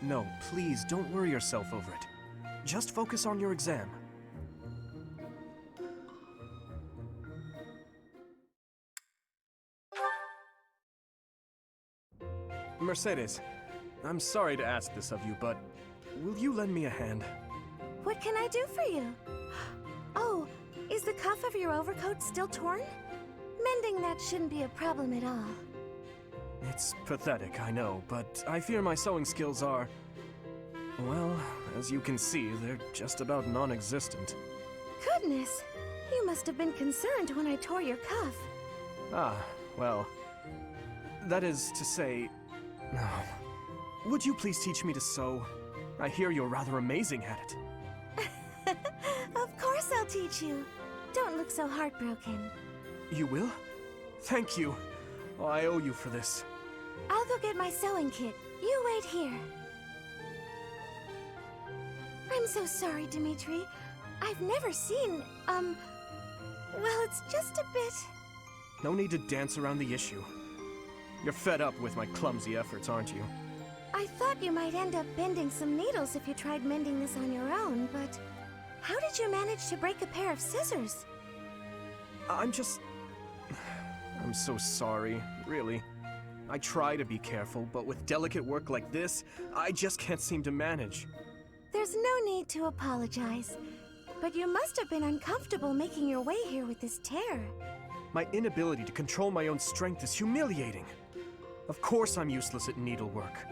No, please don't worry yourself over it. Just focus on your exam. Mercedes, I'm sorry to ask this of you, but will you lend me a hand? What can I do for you? Oh, is the cuff of your overcoat still torn? Mending that shouldn't be a problem at all. It's pathetic, I know, but I fear my sewing skills are... Well, as you can see, they're just about non-existent. Goodness, you must have been concerned when I tore your cuff. Ah, well... That is to say... Would you please teach me to sew? I hear you're rather amazing at it. Of course I'll teach you. Don't look so heartbroken. You will? Thank you. Oh, I owe you for this. I'll go get my sewing kit. You wait here. I'm so sorry, Dimitri. I've never seen, well, it's just a bit... No need to dance around the issue. You're fed up with my clumsy efforts, aren't you? I thought you might end up bending some needles if you tried mending this on your own, but... How did you manage to break a pair of scissors? I'm so sorry, really. I try to be careful, but with delicate work like this, I just can't seem to manage. There's no need to apologize, but you must have been uncomfortable making your way here with this tear. My inability to control my own strength is humiliating. Of course I'm useless at needlework.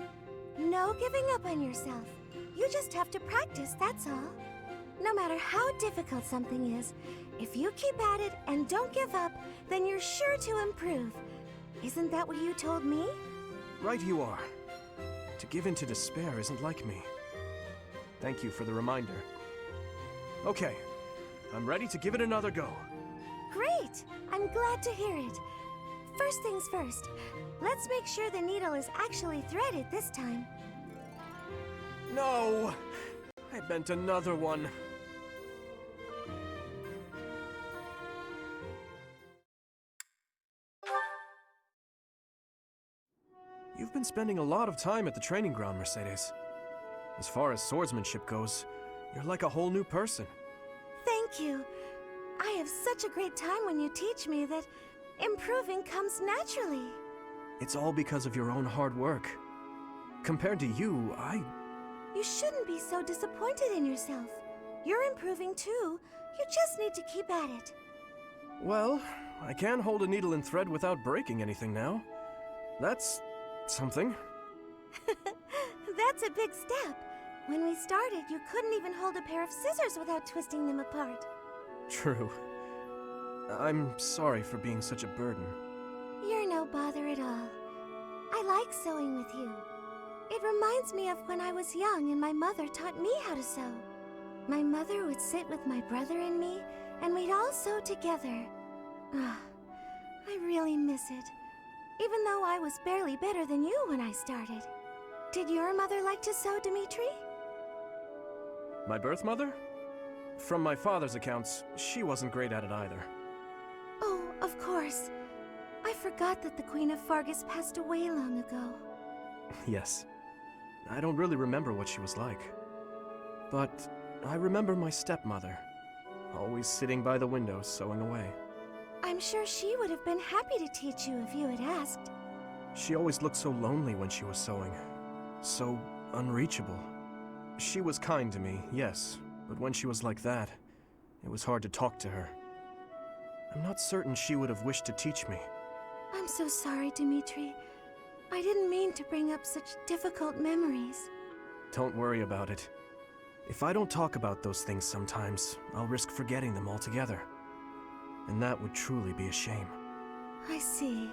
No giving up on yourself. You just have to practice, that's all. No matter how difficult something is, if you keep at it and don't give up, then you're sure to improve. Isn't that what you told me? Right you are. To give in to despair isn't like me. Thank you for the reminder. Okay, I'm ready to give it another go. Great! I'm glad to hear it. First things first, let's make sure the needle is actually threaded this time. No! I bent another one. You've been spending a lot of time at the training ground, Mercedes. As far as swordsmanship goes, you're like a whole new person. Thank you. I have such a great time when you teach me that improving comes naturally. It's all because of your own hard work. Compared to you, You shouldn't be so disappointed in yourself. You're improving too. You just need to keep at it. Well, I can hold a needle and thread without breaking anything now. That's something. That's a big step. When we started, you couldn't even hold a pair of scissors without twisting them apart. True. I'm sorry for being such a burden. You're no bother at all. I like sewing with you. It reminds me of when I was young and my mother taught me how to sew. My mother would sit with my brother and me, and we'd all sew together. Ah, I really miss it. Even though I was barely better than you when I started. Did your mother like to sew, Dimitri? My birth mother? From my father's accounts, she wasn't great at it either. Oh, of course. I forgot that the Queen of Fargus passed away long ago. Yes. I don't really remember what she was like. But I remember my stepmother, always sitting by the window sewing away. I'm sure she would have been happy to teach you if you had asked. She always looked so lonely when she was sewing. So unreachable. She was kind to me, yes, but when she was like that, it was hard to talk to her. I'm not certain she would have wished to teach me. I'm so sorry, Dimitri. I didn't mean to bring up such difficult memories. Don't worry about it. If I don't talk about those things sometimes, I'll risk forgetting them altogether. And that would truly be a shame. I see.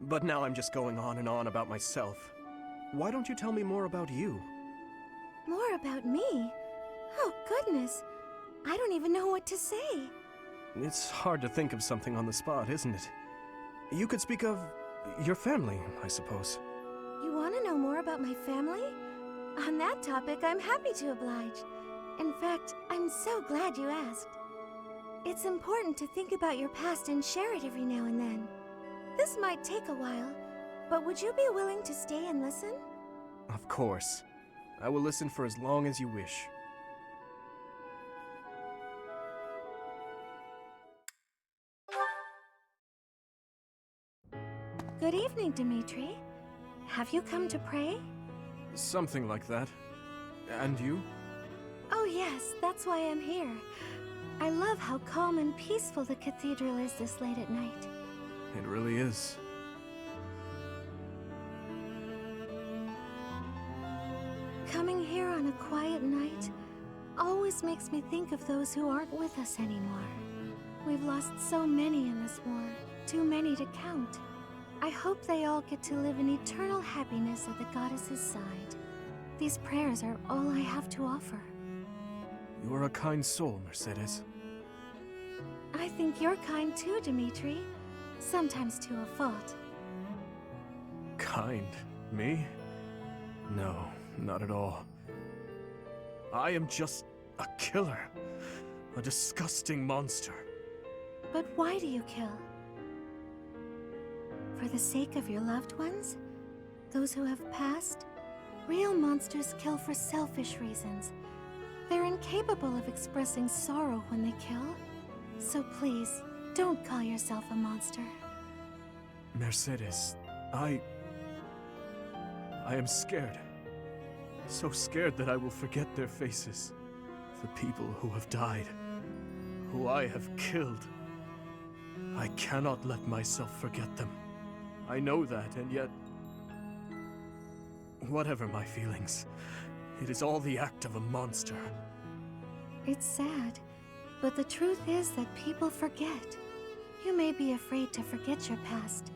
But now I'm just going on and on about myself. Why don't you tell me more about you? More about me? Oh, goodness. I don't even know what to say. It's hard to think of something on the spot, isn't it? You could speak of your family, I suppose. You want to know more about my family? On that topic, I'm happy to oblige. In fact, I'm so glad you asked. It's important to think about your past and share it every now and then. This might take a while, but would you be willing to stay and listen? Of course. I will listen for as long as you wish. Good evening, Dimitri. Have you come to pray? Something like that. And you? Oh yes, that's why I'm here. I love how calm and peaceful the cathedral is this late at night. It really is. Coming here on a quiet night always makes me think of those who aren't with us anymore. We've lost so many in this war, too many to count. I hope they all get to live in eternal happiness at the goddess's side. These prayers are all I have to offer. You are a kind soul, Mercedes. I think you're kind too, Dimitri. Sometimes to a fault. Kind? Me? No, not at all. I am just a killer. A disgusting monster. But why do you kill? For the sake of your loved ones? Those who have passed? Real monsters kill for selfish reasons. They're incapable of expressing sorrow when they kill. So please, don't call yourself a monster. Mercedes, I am scared. So scared that I will forget their faces. The people who have died. Who I have killed. I cannot let myself forget them. I know that, and yet... Whatever my feelings, it is all the act of a monster. It's sad, but the truth is that people forget. You may be afraid to forget your past,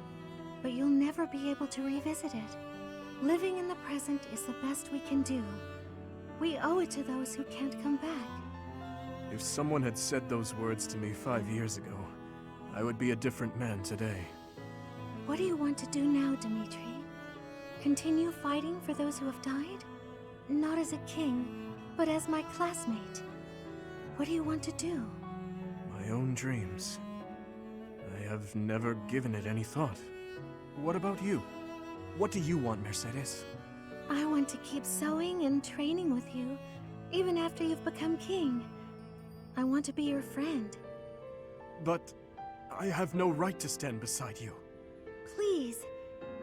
but you'll never be able to revisit it. Living in the present is the best we can do. We owe it to those who can't come back. If someone had said those words to me 5 years ago, I would be a different man today. What do you want to do now, Dimitri? Continue fighting for those who have died? Not as a king, but as my classmate. What do you want to do? My own dreams. I have never given it any thought. What about you? What do you want, Mercedes? I want to keep sewing and training with you, even after you've become king. I want to be your friend. But I have no right to stand beside you. Please,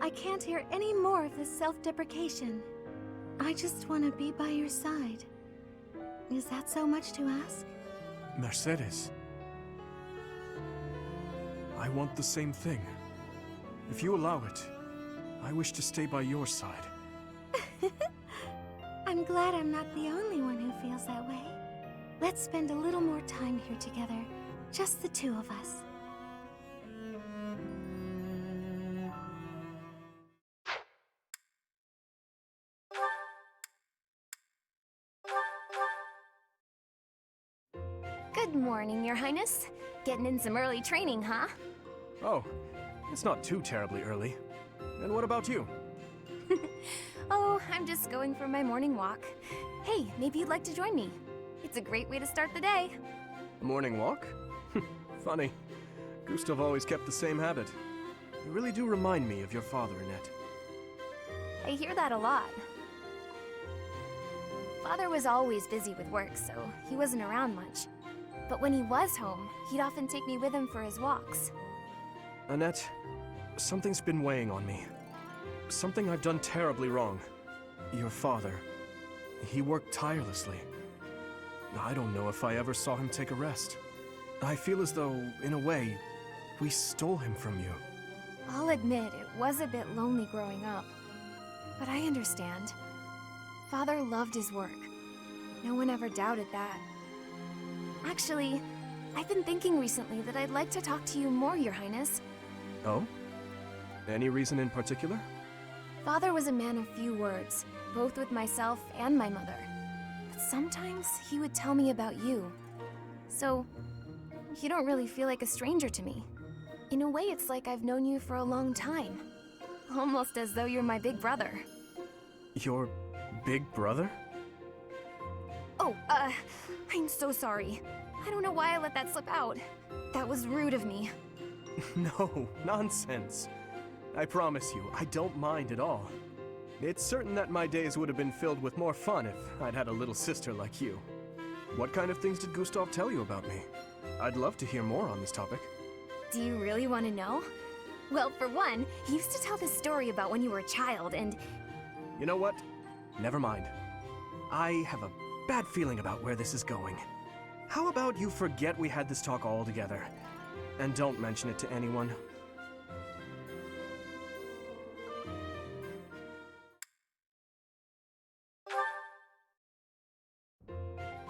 I can't hear any more of this self-deprecation. I just want to be by your side. Is that so much to ask? Mercedes. I want the same thing. If you allow it, I wish to stay by your side. I'm glad I'm not the only one who feels that way. Let's spend a little more time here together, just the two of us. Good morning, Your Highness. Getting in some early training, huh? Oh, it's not too terribly early. And what about you? Oh, I'm just going for my morning walk. Hey, maybe you'd like to join me. It's a great way to start the day. Morning walk? Funny. Gustav always kept the same habit. You really do remind me of your father, Annette. I hear that a lot. Father was always busy with work, so he wasn't around much. But when he was home, he'd often take me with him for his walks. Annette, something's been weighing on me. Something I've done terribly wrong. Your father, he worked tirelessly. I don't know if I ever saw him take a rest. I feel as though, in a way, we stole him from you. I'll admit it was a bit lonely growing up. But I understand. Father loved his work. No one ever doubted that. Actually, I've been thinking recently that I'd like to talk to you more, Your Highness. Oh? Any reason in particular? Father was a man of few words, both with myself and my mother. But sometimes he would tell me about you. So, you don't really feel like a stranger to me. In a way, it's like I've known you for a long time. Almost as though you're my big brother. Your big brother? Oh, I'm so sorry. I don't know why I let that slip out. That was rude of me. No, nonsense. I promise you, I don't mind at all. It's certain that my days would have been filled with more fun if I'd had a little sister like you. What kind of things did Gustav tell you about me? I'd love to hear more on this topic. Do you really want to know? Well, for one, he used to tell this story about when you were a child and... You know what? Never mind. I have a bad feeling about where this is going. How about you forget we had this talk altogether, and don't mention it to anyone?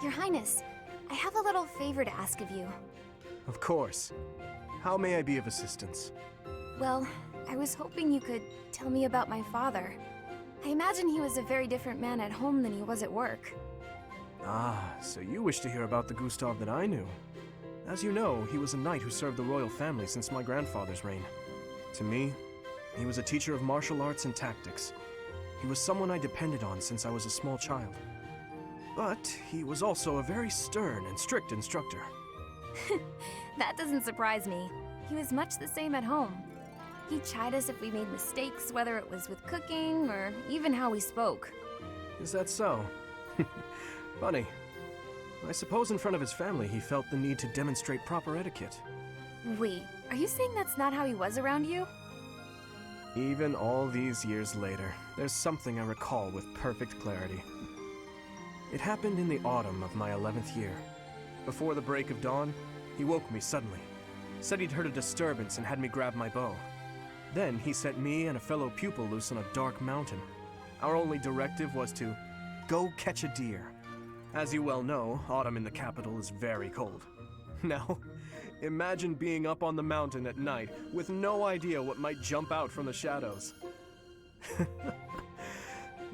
Your Highness, I have a little favor to ask of you. Of course. How may I be of assistance? Well, I was hoping you could tell me about my father. I imagine he was a very different man at home than he was at work. Ah, so you wish to hear about the Gustav that I knew. As you know, he was a knight who served the royal family since my grandfather's reign. To me, he was a teacher of martial arts and tactics. He was someone I depended on since I was a small child. But he was also a very stern and strict instructor. That doesn't surprise me. He was much the same at home. He'd chide us if we made mistakes, whether it was with cooking or even how we spoke. Is that so? Funny. I suppose in front of his family he felt the need to demonstrate proper etiquette. Wait, are you saying that's not how he was around you? Even all these years later, there's something I recall with perfect clarity. It happened in the autumn of my 11th year. Before the break of dawn, he woke me suddenly, said he'd heard a disturbance and had me grab my bow. Then he sent me and a fellow pupil loose on a dark mountain. Our only directive was to go catch a deer. As you well know, autumn in the capital is very cold. Now, imagine being up on the mountain at night with no idea what might jump out from the shadows.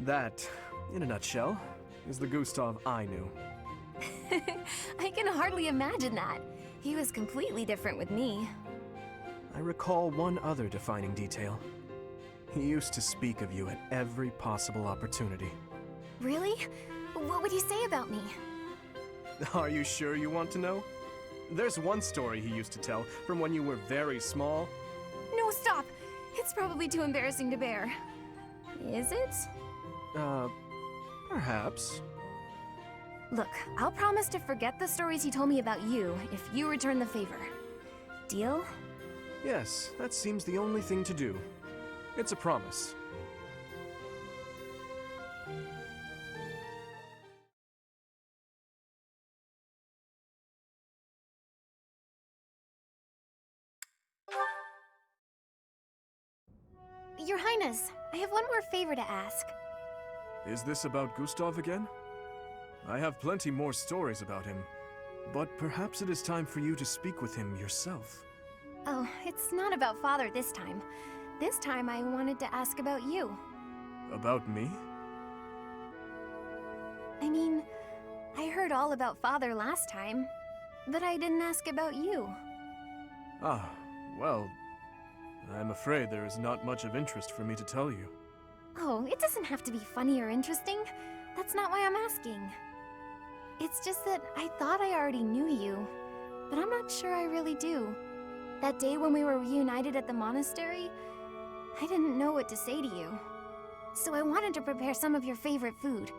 That, in a nutshell, is the Gustav I knew. I can hardly imagine that. He was completely different with me. I recall one other defining detail. He used to speak of you at every possible opportunity. Really? What would he say about me? Are you sure you want to know? There's one story he used to tell from when you were very small. No, stop! It's probably too embarrassing to bear. Is it? Perhaps. Look, I'll promise to forget the stories he told me about you if you return the favor. Deal? Yes, that seems the only thing to do. It's a promise. Your Highness, I have one more favor to ask. Is this about Gustav again? I have plenty more stories about him, but perhaps it is time for you to speak with him yourself. Oh, it's not about Father this time. This time I wanted to ask about you. About me? I mean, I heard all about Father last time, but I didn't ask about you. Ah, well, I'm afraid there is not much of interest for me to tell you. Oh, it doesn't have to be funny or interesting. That's not why I'm asking. It's just that I thought I already knew you, but I'm not sure I really do. That day when we were reunited at the monastery, I didn't know what to say to you. So I wanted to prepare some of your favorite food.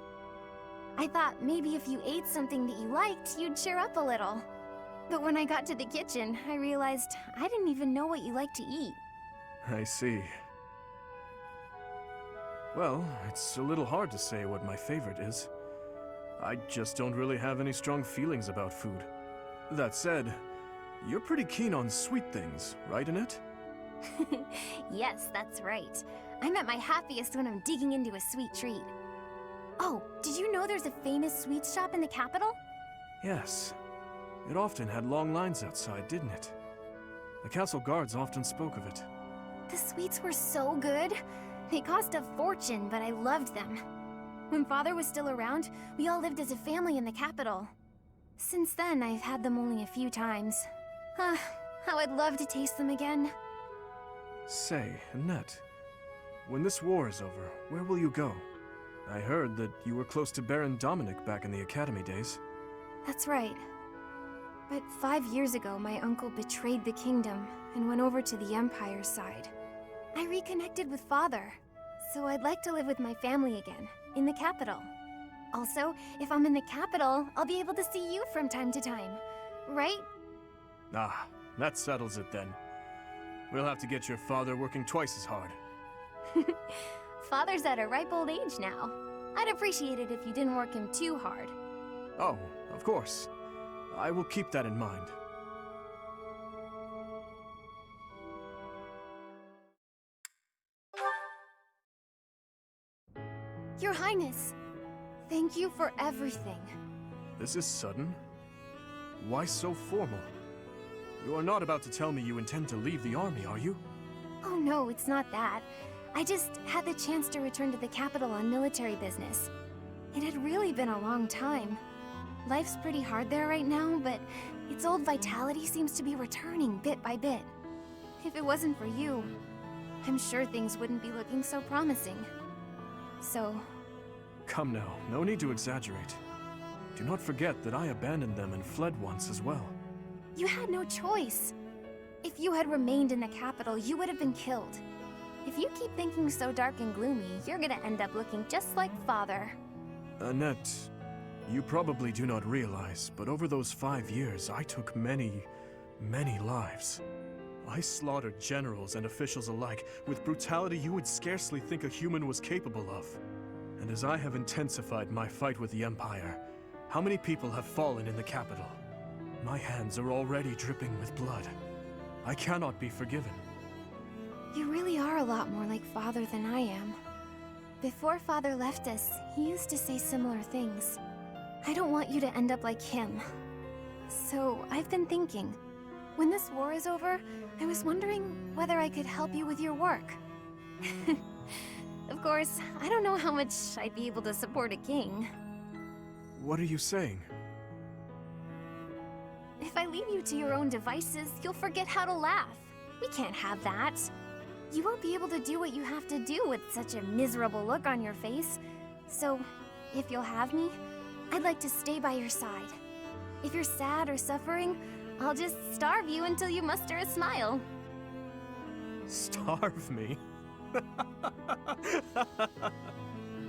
I thought maybe if you ate something that you liked, you'd cheer up a little. But when I got to the kitchen, I realized I didn't even know what you like to eat. I see. Well, it's a little hard to say what my favorite is. I just don't really have any strong feelings about food. That said, you're pretty keen on sweet things, right, Annette? Yes, that's right. I'm at my happiest when I'm digging into a sweet treat. Oh, did you know there's a famous sweets shop in the capital? Yes. It often had long lines outside, didn't it? The castle guards often spoke of it. The sweets were so good. They cost a fortune, but I loved them. When Father was still around, we all lived as a family in the capital. Since then, I've had them only a few times. How I'd love to taste them again. Say, Annette, when this war is over, where will you go? I heard that you were close to Baron Dominic back in the academy days. That's right. But 5 years ago, my uncle betrayed the kingdom and went over to the Empire's side. I reconnected with Father, so I'd like to live with my family again, in the capital. Also, if I'm in the capital, I'll be able to see you from time to time, right? Ah, that settles it then. We'll have to get your father working twice as hard. Father's at a ripe old age now. I'd appreciate it if you didn't work him too hard. Oh, of course. I will keep that in mind. Your Highness, thank you for everything. This is sudden. Why so formal? You are not about to tell me you intend to leave the army, are you? Oh no, it's not that. I just had the chance to return to the capital on military business. It had really been a long time. Life's pretty hard there right now, but its old vitality seems to be returning bit by bit. If it wasn't for you, I'm sure things wouldn't be looking so promising. So... Come now, no need to exaggerate. Do not forget that I abandoned them and fled once as well. You had no choice. If you had remained in the capital, you would have been killed. If you keep thinking so dark and gloomy, you're gonna end up looking just like Father. Annette, you probably do not realize, but over those 5 years, I took many lives. I slaughtered generals and officials alike with brutality you would scarcely think a human was capable of. And as I have intensified my fight with the Empire, how many people have fallen in the capital? My hands are already dripping with blood. I cannot be forgiven. You really are a lot more like Father than I am. Before Father left us, he used to say similar things. I don't want you to end up like him. So, I've been thinking. When this war is over, I was wondering whether I could help you with your work. Of course, I don't know how much I'd be able to support a king. What are you saying? If I leave you to your own devices, you'll forget how to laugh. We can't have that. You won't be able to do what you have to do with such a miserable look on your face. So, if you'll have me, I'd like to stay by your side. If you're sad or suffering, I'll just starve you until you muster a smile. Starve me?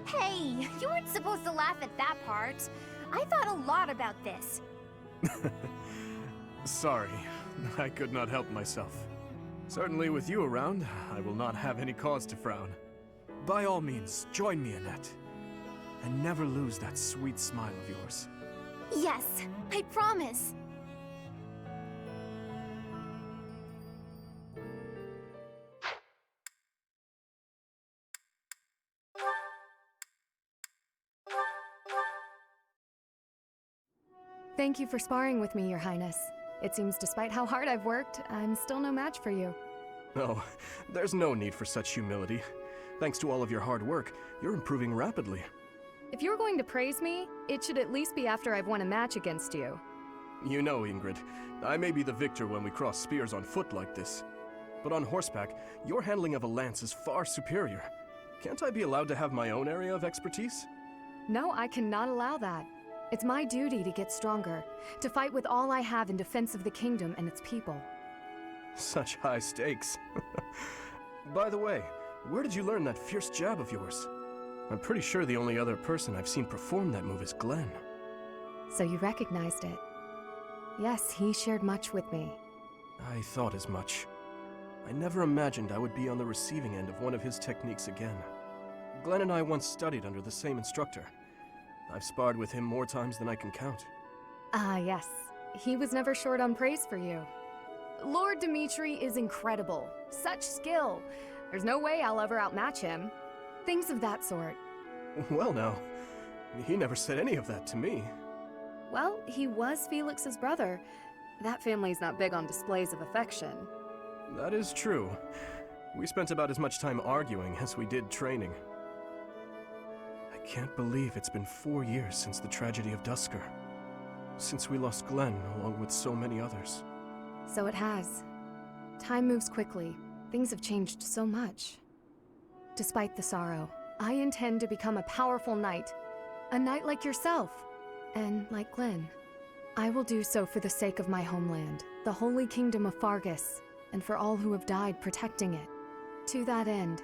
Hey, you weren't supposed to laugh at that part. I thought a lot about this. Sorry, I could not help myself. Certainly with you around, I will not have any cause to frown. By all means, join me, Annette. And never lose that sweet smile of yours. Yes, I promise. Thank you for sparring with me, Your Highness. It seems despite how hard I've worked, I'm still no match for you. Oh, there's no need for such humility. Thanks to all of your hard work, you're improving rapidly. If you're going to praise me, it should at least be after I've won a match against you. You know, Ingrid, I may be the victor when we cross spears on foot like this. But on horseback, your handling of a lance is far superior. Can't I be allowed to have my own area of expertise? No, I cannot allow that. It's my duty to get stronger, to fight with all I have in defense of the kingdom and its people. Such high stakes. By the way, where did you learn that fierce jab of yours? I'm pretty sure the only other person I've seen perform that move is Glenn. So you recognized it? Yes, he shared much with me. I thought as much. I never imagined I would be on the receiving end of one of his techniques again. Glenn and I once studied under the same instructor. I've sparred with him more times than I can count. Ah, yes. He was never short on praise for you. Lord Dimitri is incredible. Such skill. There's no way I'll ever outmatch him. Things of that sort. Well now, he never said any of that to me. Well, he was Felix's brother. That family's not big on displays of affection. That is true. We spent about as much time arguing as we did training. I can't believe it's been 4 years since the tragedy of Duscur. Since we lost Glenn, along with so many others. So it has. Time moves quickly. Things have changed so much. Despite the sorrow, I intend to become a powerful knight. A knight like yourself. And like Glenn. I will do so for the sake of my homeland, the holy kingdom of Fargus, and for all who have died protecting it. To that end,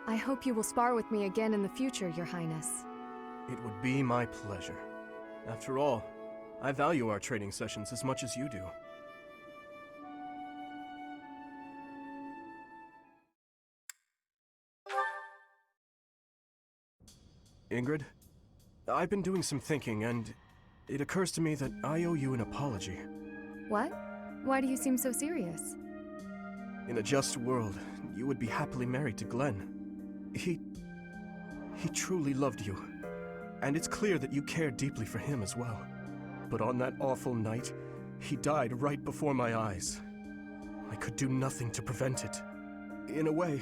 I hope you will spar with me again in the future, Your Highness. It would be my pleasure. After all, I value our training sessions as much as you do. Ingrid, I've been doing some thinking, and it occurs to me that I owe you an apology. What? Why do you seem so serious? In a just world, you would be happily married to Glenn. He truly loved you, and it's clear that you cared deeply for him as well. But on that awful night, he died right before my eyes. I could do nothing to prevent it. In a way,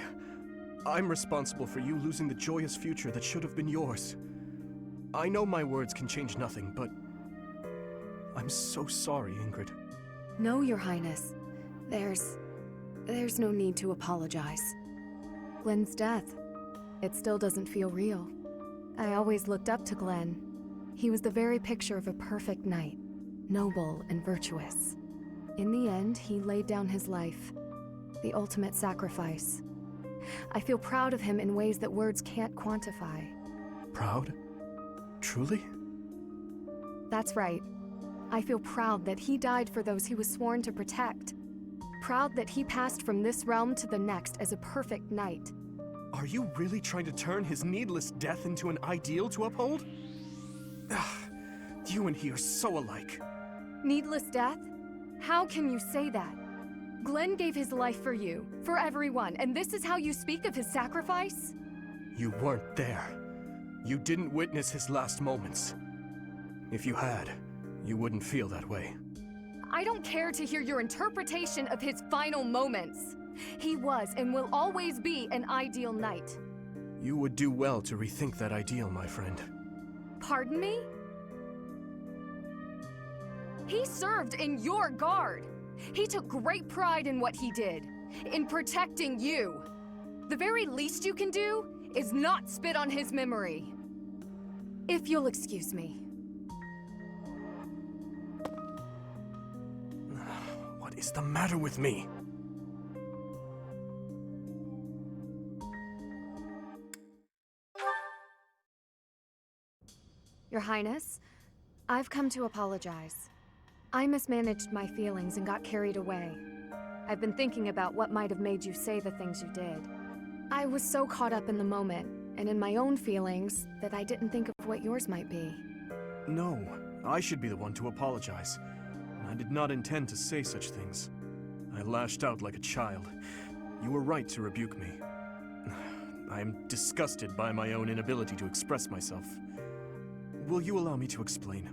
I'm responsible for you losing the joyous future that should have been yours. I know my words can change nothing, but I'm so sorry, Ingrid. No, Your Highness. There's no need to apologize. Glenn's death, it still doesn't feel real. I always looked up to Glenn. He was the very picture of a perfect knight, noble and virtuous. In the end, he laid down his life, the ultimate sacrifice. I feel proud of him in ways that words can't quantify. Proud? Truly? That's right. I feel proud that he died for those he was sworn to protect. Proud that he passed from this realm to the next as a perfect knight. Are you really trying to turn his needless death into an ideal to uphold? You and he are so alike. Needless death? How can you say that? Glenn gave his life for you, for everyone, and this is how you speak of his sacrifice? You weren't there. You didn't witness his last moments. If you had, you wouldn't feel that way. I don't care to hear your interpretation of his final moments. He was and will always be an ideal knight. You would do well to rethink that ideal, my friend. Pardon me? He served in your guard. He took great pride in what he did, in protecting you. The very least you can do is not spit on his memory. If you'll excuse me. What is the matter with me? Your Highness, I've come to apologize. I mismanaged my feelings and got carried away. I've been thinking about what might have made you say the things you did. I was so caught up in the moment and in my own feelings that I didn't think of what yours might be. No, I should be the one to apologize. I did not intend to say such things. I lashed out like a child. You were right to rebuke me. I am disgusted by my own inability to express myself. Will you allow me to explain?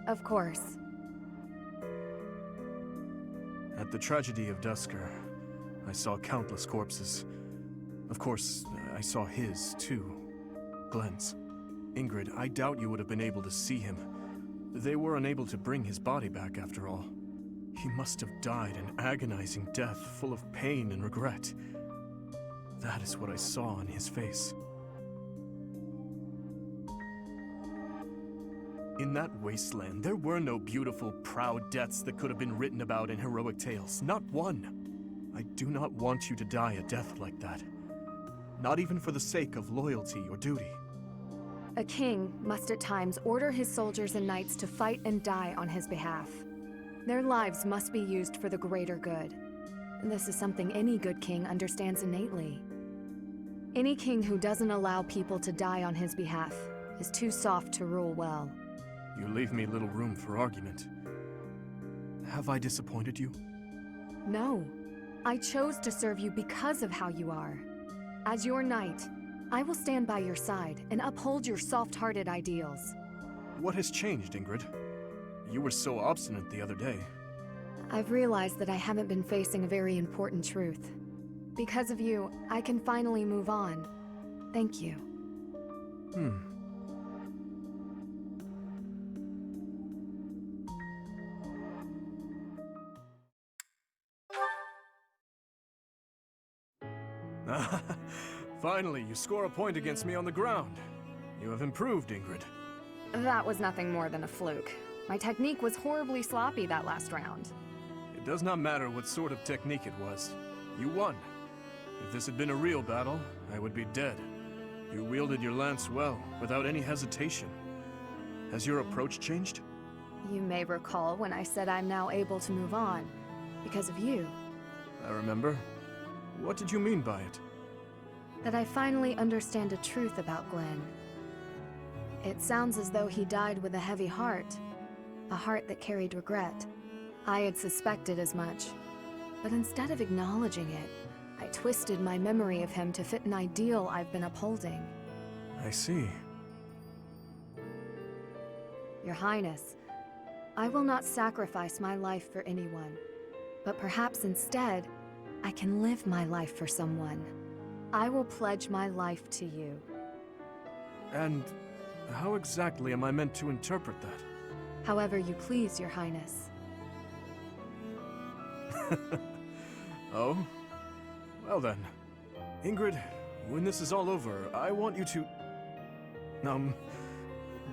Of course. At the tragedy of Dusker, I saw countless corpses. Of course, I saw his, too. Glenn's. Ingrid, I doubt you would have been able to see him. They were unable to bring his body back, after all. He must have died an agonizing death, full of pain and regret. That is what I saw on his face. In that wasteland, there were no beautiful, proud deaths that could have been written about in heroic tales. Not one. I do not want you to die a death like that. Not even for the sake of loyalty or duty. A king must at times order his soldiers and knights to fight and die on his behalf. Their lives must be used for the greater good. And this is something any good king understands innately. Any king who doesn't allow people to die on his behalf is too soft to rule well. You leave me little room for argument. Have I disappointed you? No. I chose to serve you because of how you are. As your knight, I will stand by your side and uphold your soft-hearted ideals. What has changed, Ingrid? You were so obstinate the other day. I've realized that I haven't been facing a very important truth. Because of you, I can finally move on. Thank you. Finally, you score a point against me on the ground. You have improved, Ingrid. That was nothing more than a fluke. My technique was horribly sloppy that last round. It does not matter what sort of technique it was. You won. If this had been a real battle, I would be dead. You wielded your lance well, without any hesitation. Has your approach changed? You may recall when I said I'm now able to move on, because of you. I remember. What did you mean by it? That I finally understand a truth about Glenn. It sounds as though he died with a heavy heart. A heart that carried regret. I had suspected as much. But instead of acknowledging it, I twisted my memory of him to fit an ideal I've been upholding. I see. Your Highness, I will not sacrifice my life for anyone. But perhaps instead, I can live my life for someone. I will pledge my life to you. And how exactly am I meant to interpret that? However you please, Your Highness. Oh? Well then. Ingrid, when this is all over, I want you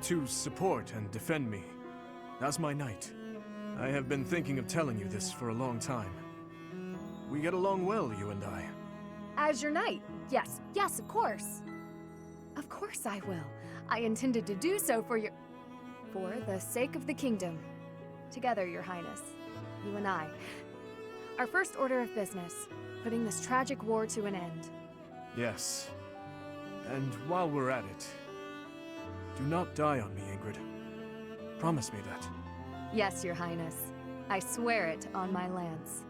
to support and defend me. As my knight. I have been thinking of telling you this for a long time. We get along well, you and I. As your knight? Yes, yes, of course. Of course I will. I intended to do so for the sake of the kingdom. Together, Your Highness. You and I. Our first order of business. Putting this tragic war to an end. Yes. And while we're at it, do not die on me, Ingrid. Promise me that. Yes, Your Highness. I swear it on my lance.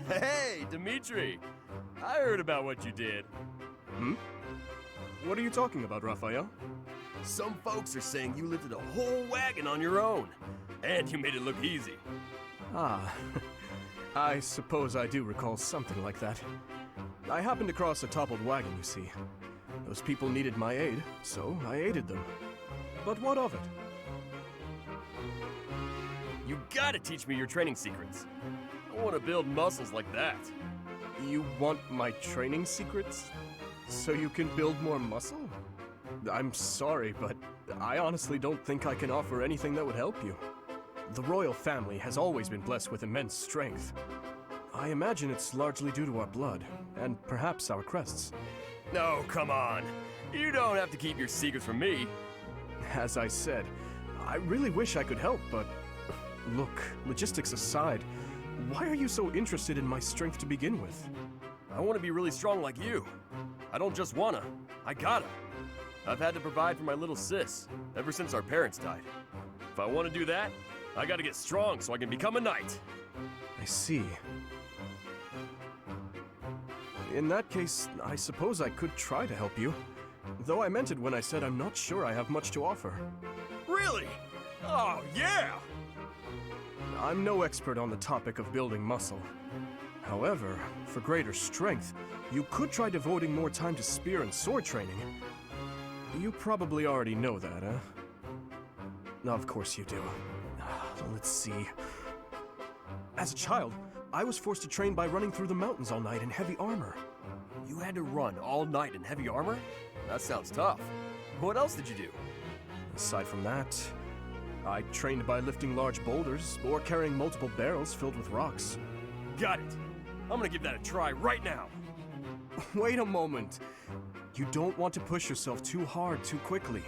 Hey, Dimitri! I heard about what you did. Hmm? What are you talking about, Raphael? Some folks are saying you lifted a whole wagon on your own, and you made it look easy. Ah, I suppose I do recall something like that. I happened across a toppled wagon, you see. Those people needed my aid, so I aided them. But what of it? You gotta teach me your training secrets. I want to build muscles like that. You want my training secrets? So you can build more muscle? I'm sorry, but I honestly don't think I can offer anything that would help you. The royal family has always been blessed with immense strength. I imagine it's largely due to our blood, and perhaps our crests. No, come on. You don't have to keep your secrets from me. As I said, I really wish I could help, but... Look, logistics aside, why are you so interested in my strength to begin with? I want to be really strong like you. I don't just wanna, I gotta. I've had to provide for my little sis ever since our parents died. If I want to do that, I gotta get strong so I can become a knight. I see. In that case, I suppose I could try to help you. Though I meant it when I said I'm not sure I have much to offer. Really? Oh, yeah! I'm no expert on the topic of building muscle. However, for greater strength, you could try devoting more time to spear and sword training. You probably already know that, huh? Of course you do. Let's see. As a child, I was forced to train by running through the mountains all night in heavy armor. You had to run all night in heavy armor? That sounds tough. What else did you do? Aside from that, I trained by lifting large boulders or carrying multiple barrels filled with rocks. Got it. I'm gonna give that a try right now. Wait a moment. You don't want to push yourself too hard too quickly.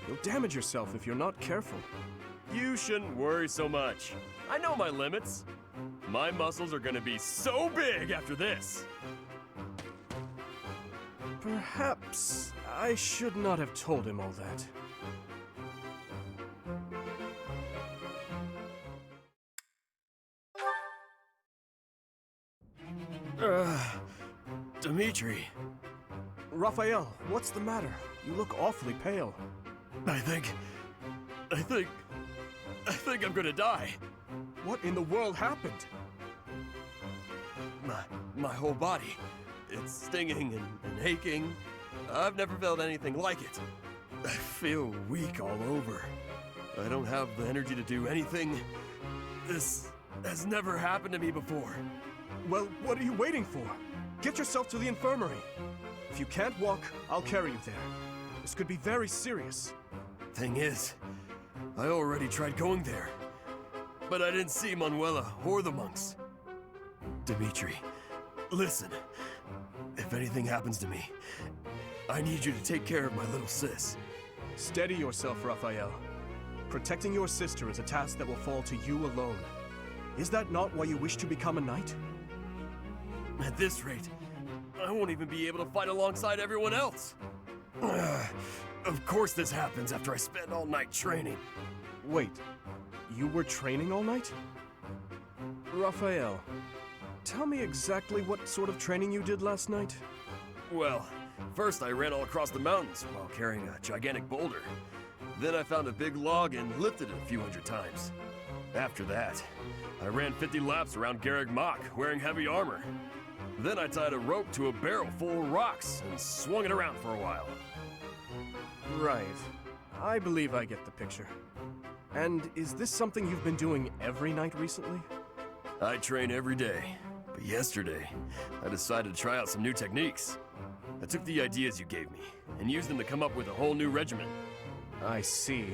You'll damage yourself if you're not careful. You shouldn't worry so much. I know my limits. My muscles are gonna be so big after this. Perhaps I should not have told him all that. Dimitri. Raphael, what's the matter? You look awfully pale. I think I'm gonna die. What in the world happened? My whole body. It's stinging and aching. I've never felt anything like it. I feel weak all over. I don't have the energy to do anything. This has never happened to me before. Well, what are you waiting for? Get yourself to the infirmary. If you can't walk, I'll carry you there. This could be very serious. Thing is, I already tried going there, but I didn't see Manuela or the monks. Dimitri, listen. If anything happens to me, I need you to take care of my little sis. Steady yourself, Raphael. Protecting your sister is a task that will fall to you alone. Is that not why you wish to become a knight? At this rate, I won't even be able to fight alongside everyone else. Of course this happens after I spend all night training. Wait, you were training all night? Raphael, tell me exactly what sort of training you did last night? Well, first I ran all across the mountains while carrying a gigantic boulder. Then I found a big log and lifted it a few hundred times. After that, I ran 50 laps around Garreg Mach wearing heavy armor. Then I tied a rope to a barrel full of rocks and swung it around for a while. Right. I believe I get the picture. And is this something you've been doing every night recently? I train every day, but yesterday, I decided to try out some new techniques. I took the ideas you gave me and used them to come up with a whole new regimen. I see.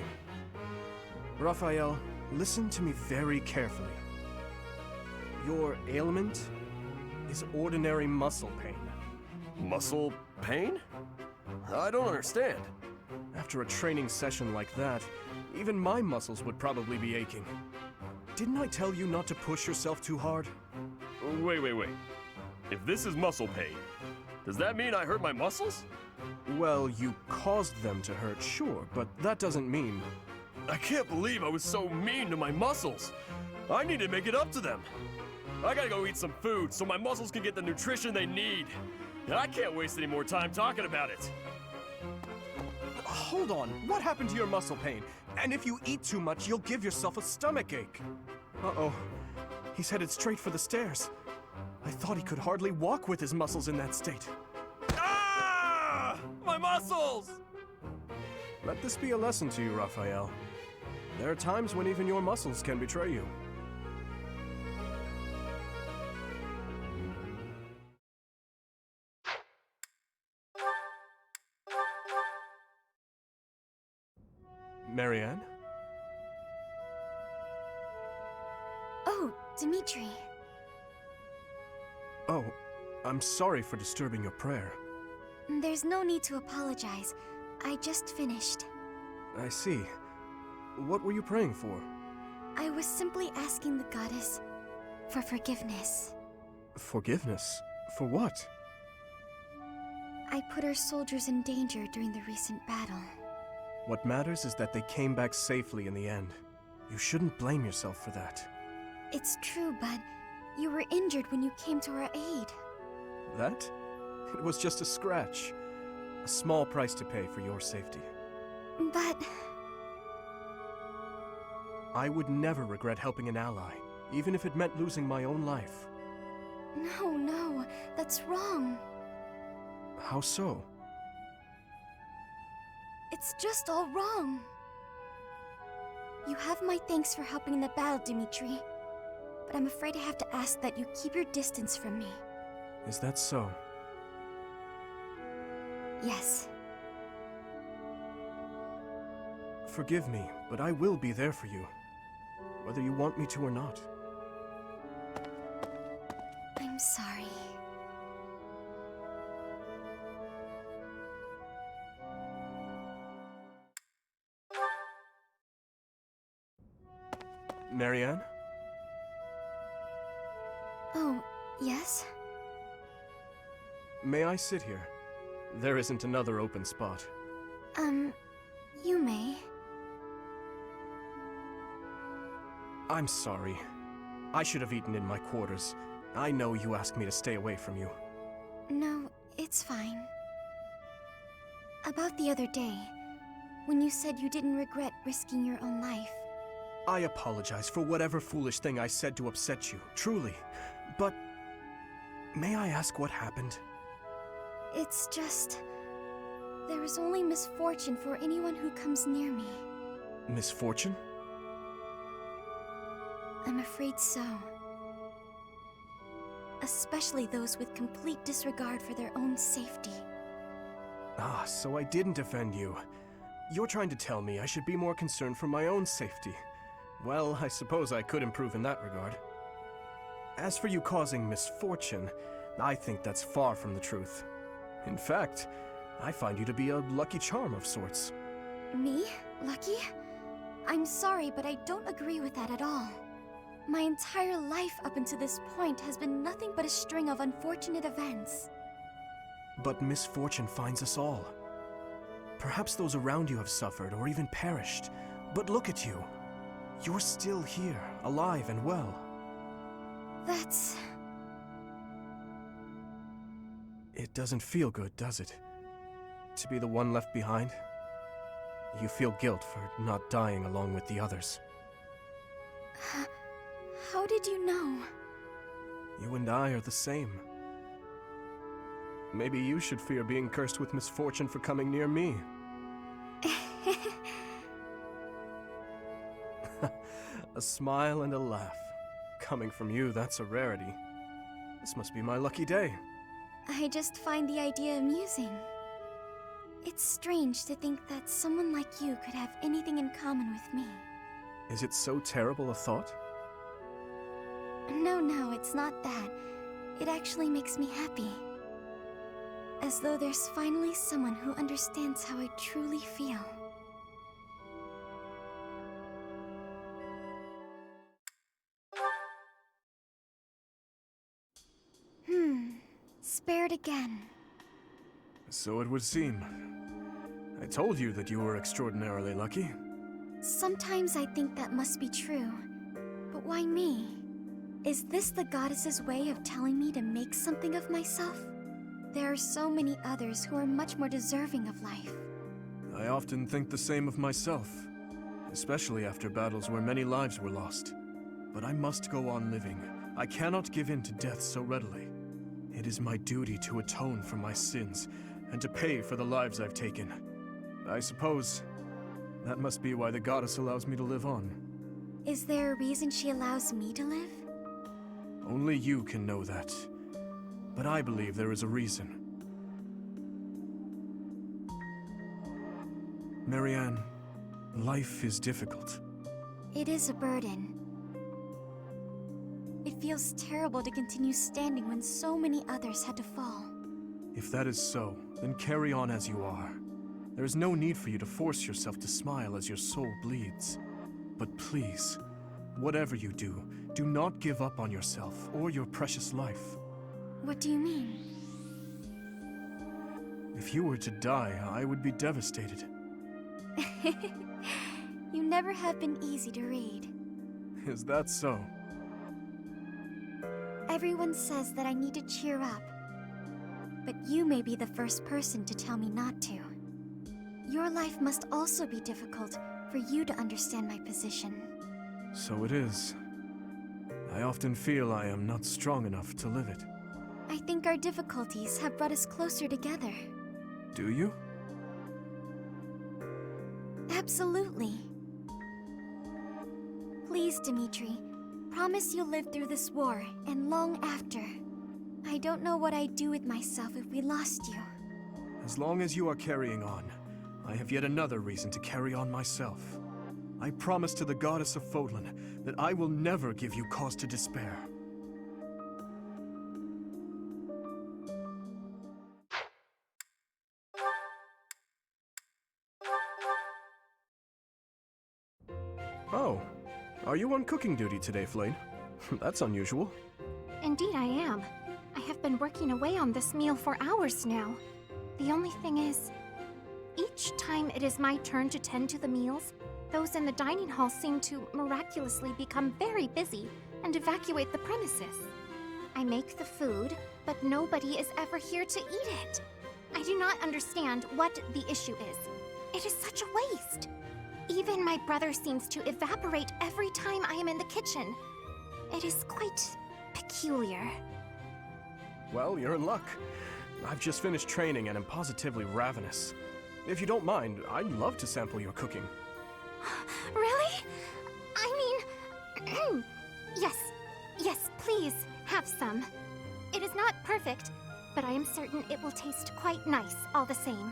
Raphael, listen to me very carefully. Your ailment is ordinary muscle pain. Muscle pain? I don't understand. After a training session like that, even my muscles would probably be aching. Didn't I tell you not to push yourself too hard? Wait. If this is muscle pain, does that mean I hurt my muscles? Well, you caused them to hurt, sure, but that doesn't mean... I can't believe I was so mean to my muscles. I need to make it up to them. I gotta go eat some food so my muscles can get the nutrition they need. And I can't waste any more time talking about it. Hold on, what happened to your muscle pain? And if you eat too much, you'll give yourself a stomachache. Uh-oh, he's headed straight for the stairs. I thought he could hardly walk with his muscles in that state. Ah! My muscles! Let this be a lesson to you, Raphael. There are times when even your muscles can betray you. Marianne? Oh, Dimitri. Oh, I'm sorry for disturbing your prayer. There's no need to apologize. I just finished. I see. What were you praying for? I was simply asking the goddess for forgiveness. Forgiveness? For what? I put our soldiers in danger during the recent battle. What matters is that they came back safely in the end. You shouldn't blame yourself for that. It's true, but you were injured when you came to our aid. That? It was just a scratch. A small price to pay for your safety. But... I would never regret helping an ally, even if it meant losing my own life. No, that's wrong. How so? It's just all wrong. You have my thanks for helping in the battle, Dimitri. But I'm afraid I have to ask that you keep your distance from me. Is that so? Yes. Forgive me, but I will be there for you, whether you want me to or not. I'm sorry. Marianne? Oh, yes? May I sit here? There isn't another open spot. You may. I'm sorry. I should have eaten in my quarters. I know you asked me to stay away from you. No, it's fine. About the other day, when you said you didn't regret risking your own life. I apologize for whatever foolish thing I said to upset you, truly. But may I ask what happened? It's just... there is only misfortune for anyone who comes near me. Misfortune? I'm afraid so. Especially those with complete disregard for their own safety. Ah, so I didn't offend you. You're trying to tell me I should be more concerned for my own safety. Well, I suppose I could improve in that regard. As for you causing misfortune, I think that's far from the truth. In fact, I find you to be a lucky charm of sorts. Me? Lucky? I'm sorry, but I don't agree with that at all. My entire life up until this point has been nothing but a string of unfortunate events. But misfortune finds us all. Perhaps those around you have suffered or even perished, but look at you. You're still here, alive and well. That's... It doesn't feel good, does it? To be the one left behind? You feel guilt for not dying along with the others. How did you know? You and I are the same. Maybe you should fear being cursed with misfortune for coming near me. A smile and a laugh. Coming from you, that's a rarity. This must be my lucky day. I just find the idea amusing. It's strange to think that someone like you could have anything in common with me. Is it so terrible a thought? No, it's not that. It actually makes me happy. As though there's finally someone who understands how I truly feel. Spared again. So it would seem. I told you that you were extraordinarily lucky. Sometimes I think that must be true. But why me? Is this the goddess's way of telling me to make something of myself? There are so many others who are much more deserving of life. I often think the same of myself, especially after battles where many lives were lost. But I must go on living. I cannot give in to death so readily. It is my duty to atone for my sins, and to pay for the lives I've taken. I suppose that must be why the goddess allows me to live on. Is there a reason she allows me to live? Only you can know that. But I believe there is a reason. Marianne, life is difficult. It is a burden. It feels terrible to continue standing when so many others had to fall. If that is so, then carry on as you are. There is no need for you to force yourself to smile as your soul bleeds. But please, whatever you do, do not give up on yourself or your precious life. What do you mean? If you were to die, I would be devastated. You never have been easy to read. Is that so? Everyone says that I need to cheer up. But you may be the first person to tell me not to. Your life must also be difficult for you to understand my position. So it is. I often feel I am not strong enough to live it. I think our difficulties have brought us closer together. Do you? Absolutely. Please, Dimitri, promise you'll live through this war and long after. I don't know what I'd do with myself if we lost you. As long as you are carrying on, I have yet another reason to carry on myself. I promise to the goddess of Fodlan that I will never give you cause to despair. Oh, are you on cooking duty today, Flayn? That's unusual. Indeed I am. I have been working away on this meal for hours now. The only thing is, each time it is my turn to tend to the meals, those in the dining hall seem to miraculously become very busy and evacuate the premises. I make the food, but nobody is ever here to eat it. I do not understand what the issue is. It is such a waste. Even my brother seems to evaporate every time I am in the kitchen. It is quite peculiar. Well, you're in luck. I've just finished training and am positively ravenous. If you don't mind, I'd love to sample your cooking. Really? I mean, yes, please, have some. It is not perfect, but I am certain it will taste quite nice all the same.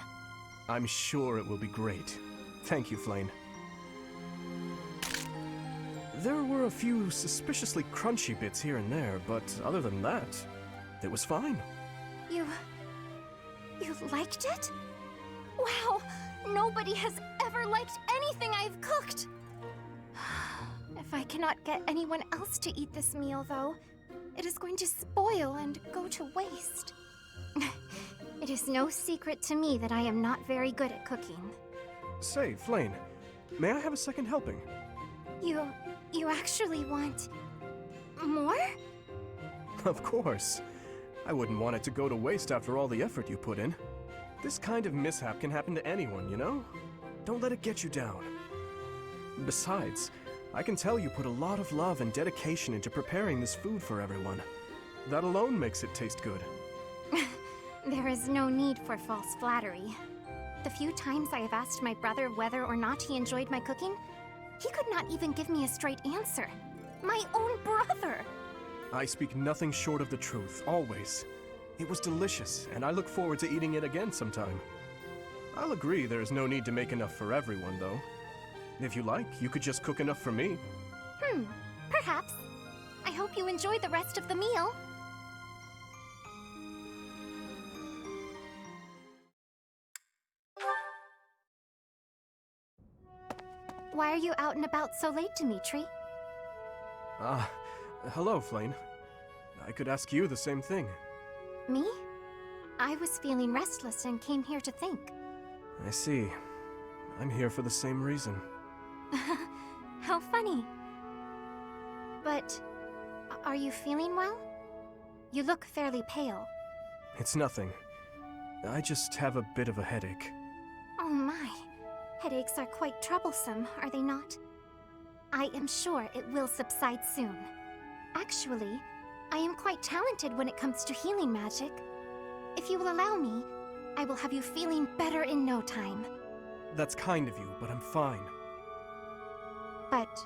I'm sure it will be great. Thank you, Flayn. There were a few suspiciously crunchy bits here and there, but other than that, it was fine. You liked it? Wow, nobody has ever liked anything I've cooked! If I cannot get anyone else to eat this meal, though, it is going to spoil and go to waste. It is no secret to me that I am not very good at cooking. Say, Flayn, may I have a second helping? You actually want more? Of course. I wouldn't want it to go to waste after all the effort you put in. This kind of mishap can happen to anyone, you know? Don't let it get you down. Besides, I can tell you put a lot of love and dedication into preparing this food for everyone. That alone makes it taste good. There is no need for false flattery. The few times I have asked my brother whether or not he enjoyed my cooking, he could not even give me a straight answer. My own brother! I speak nothing short of the truth, always. It was delicious, and I look forward to eating it again sometime. I'll agree there is no need to make enough for everyone, though. If you like, you could just cook enough for me. Perhaps. I hope you enjoy the rest of the meal. Why are you out and about so late, Dimitri? Hello, Flayn. I could ask you the same thing. Me? I was feeling restless and came here to think. I see. I'm here for the same reason. How funny. But Are you feeling well? You look fairly pale. It's nothing. I just have a bit of a headache. Oh my. Headaches are quite troublesome, are they not? I am sure it will subside soon. Actually, I am quite talented when it comes to healing magic. If you will allow me, I will have you feeling better in no time. That's kind of you, but I'm fine. But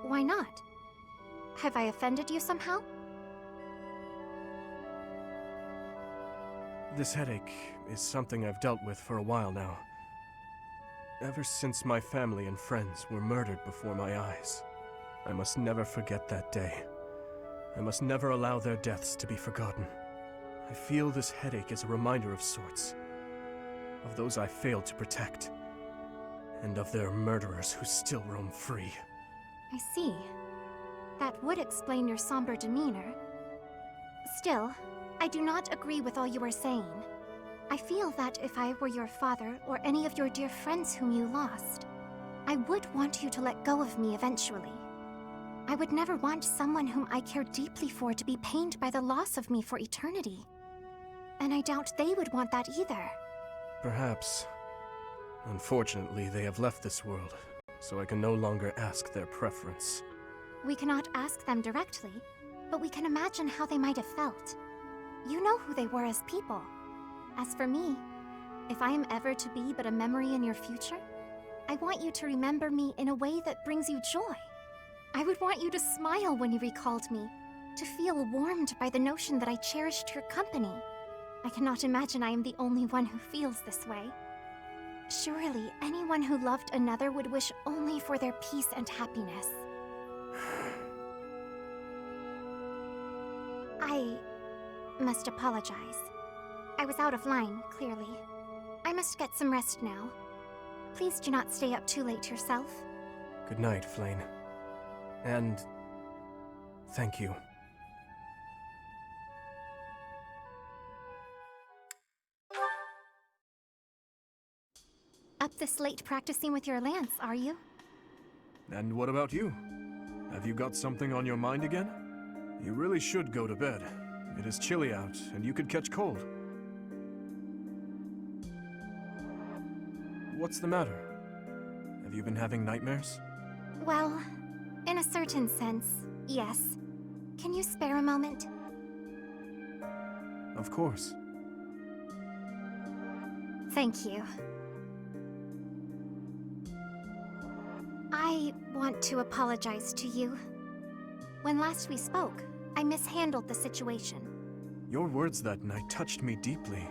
why not? Have I offended you somehow? This headache is something I've dealt with for a while now. Ever since my family and friends were murdered before my eyes. I must never forget that day. I must never allow their deaths to be forgotten. I feel this headache as a reminder of sorts. Of those I failed to protect. And of their murderers who still roam free. I see. That would explain your somber demeanor. Still, I do not agree with all you are saying. I feel that if I were your father or any of your dear friends whom you lost, I would want you to let go of me eventually. I would never want someone whom I care deeply for to be pained by the loss of me for eternity. And I doubt they would want that either. Perhaps. Unfortunately, they have left this world, so I can no longer ask their preference. We cannot ask them directly, but we can imagine how they might have felt. You know who they were as people. As for me, if I am ever to be but a memory in your future, I want you to remember me in a way that brings you joy. I would want you to smile when you recalled me, to feel warmed by the notion that I cherished your company. I cannot imagine I am the only one who feels this way. Surely, anyone who loved another would wish only for their peace and happiness. I must apologize. I was out of line, clearly. I must get some rest now. Please do not stay up too late yourself. Good night, Flayn. And thank you. Up this late practicing with your lance, are you? And what about you? Have you got something on your mind again? You really should go to bed. It is chilly out, and you could catch cold. What's the matter? Have you been having nightmares? Well, in a certain sense, yes. Can you spare a moment? Of course. Thank you. I want to apologize to you. When last we spoke, I mishandled the situation. Your words that night touched me deeply.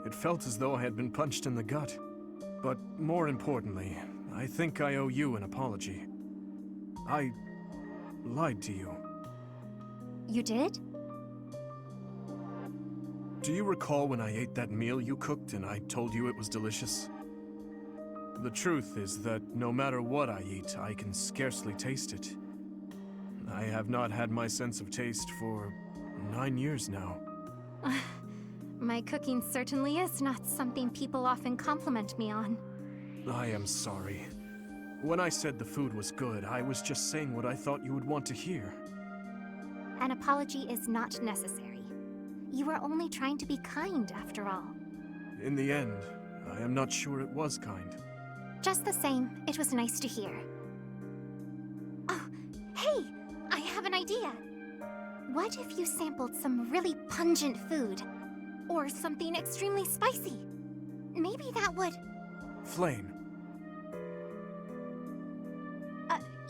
It felt as though I had been punched in the gut. But more importantly, I think I owe you an apology. I lied to you. You did? Do you recall when I ate that meal you cooked and I told you it was delicious? The truth is that no matter what I eat, I can scarcely taste it. I have not had my sense of taste for 9 years now. My cooking certainly is not something people often compliment me on. I am sorry. When I said the food was good, I was just saying what I thought you would want to hear. An apology is not necessary. You were only trying to be kind, after all. In the end, I am not sure it was kind. Just the same, it was nice to hear. Oh, hey! I have an idea! What if you sampled some really pungent food? Or something extremely spicy? Maybe that would... Flayn.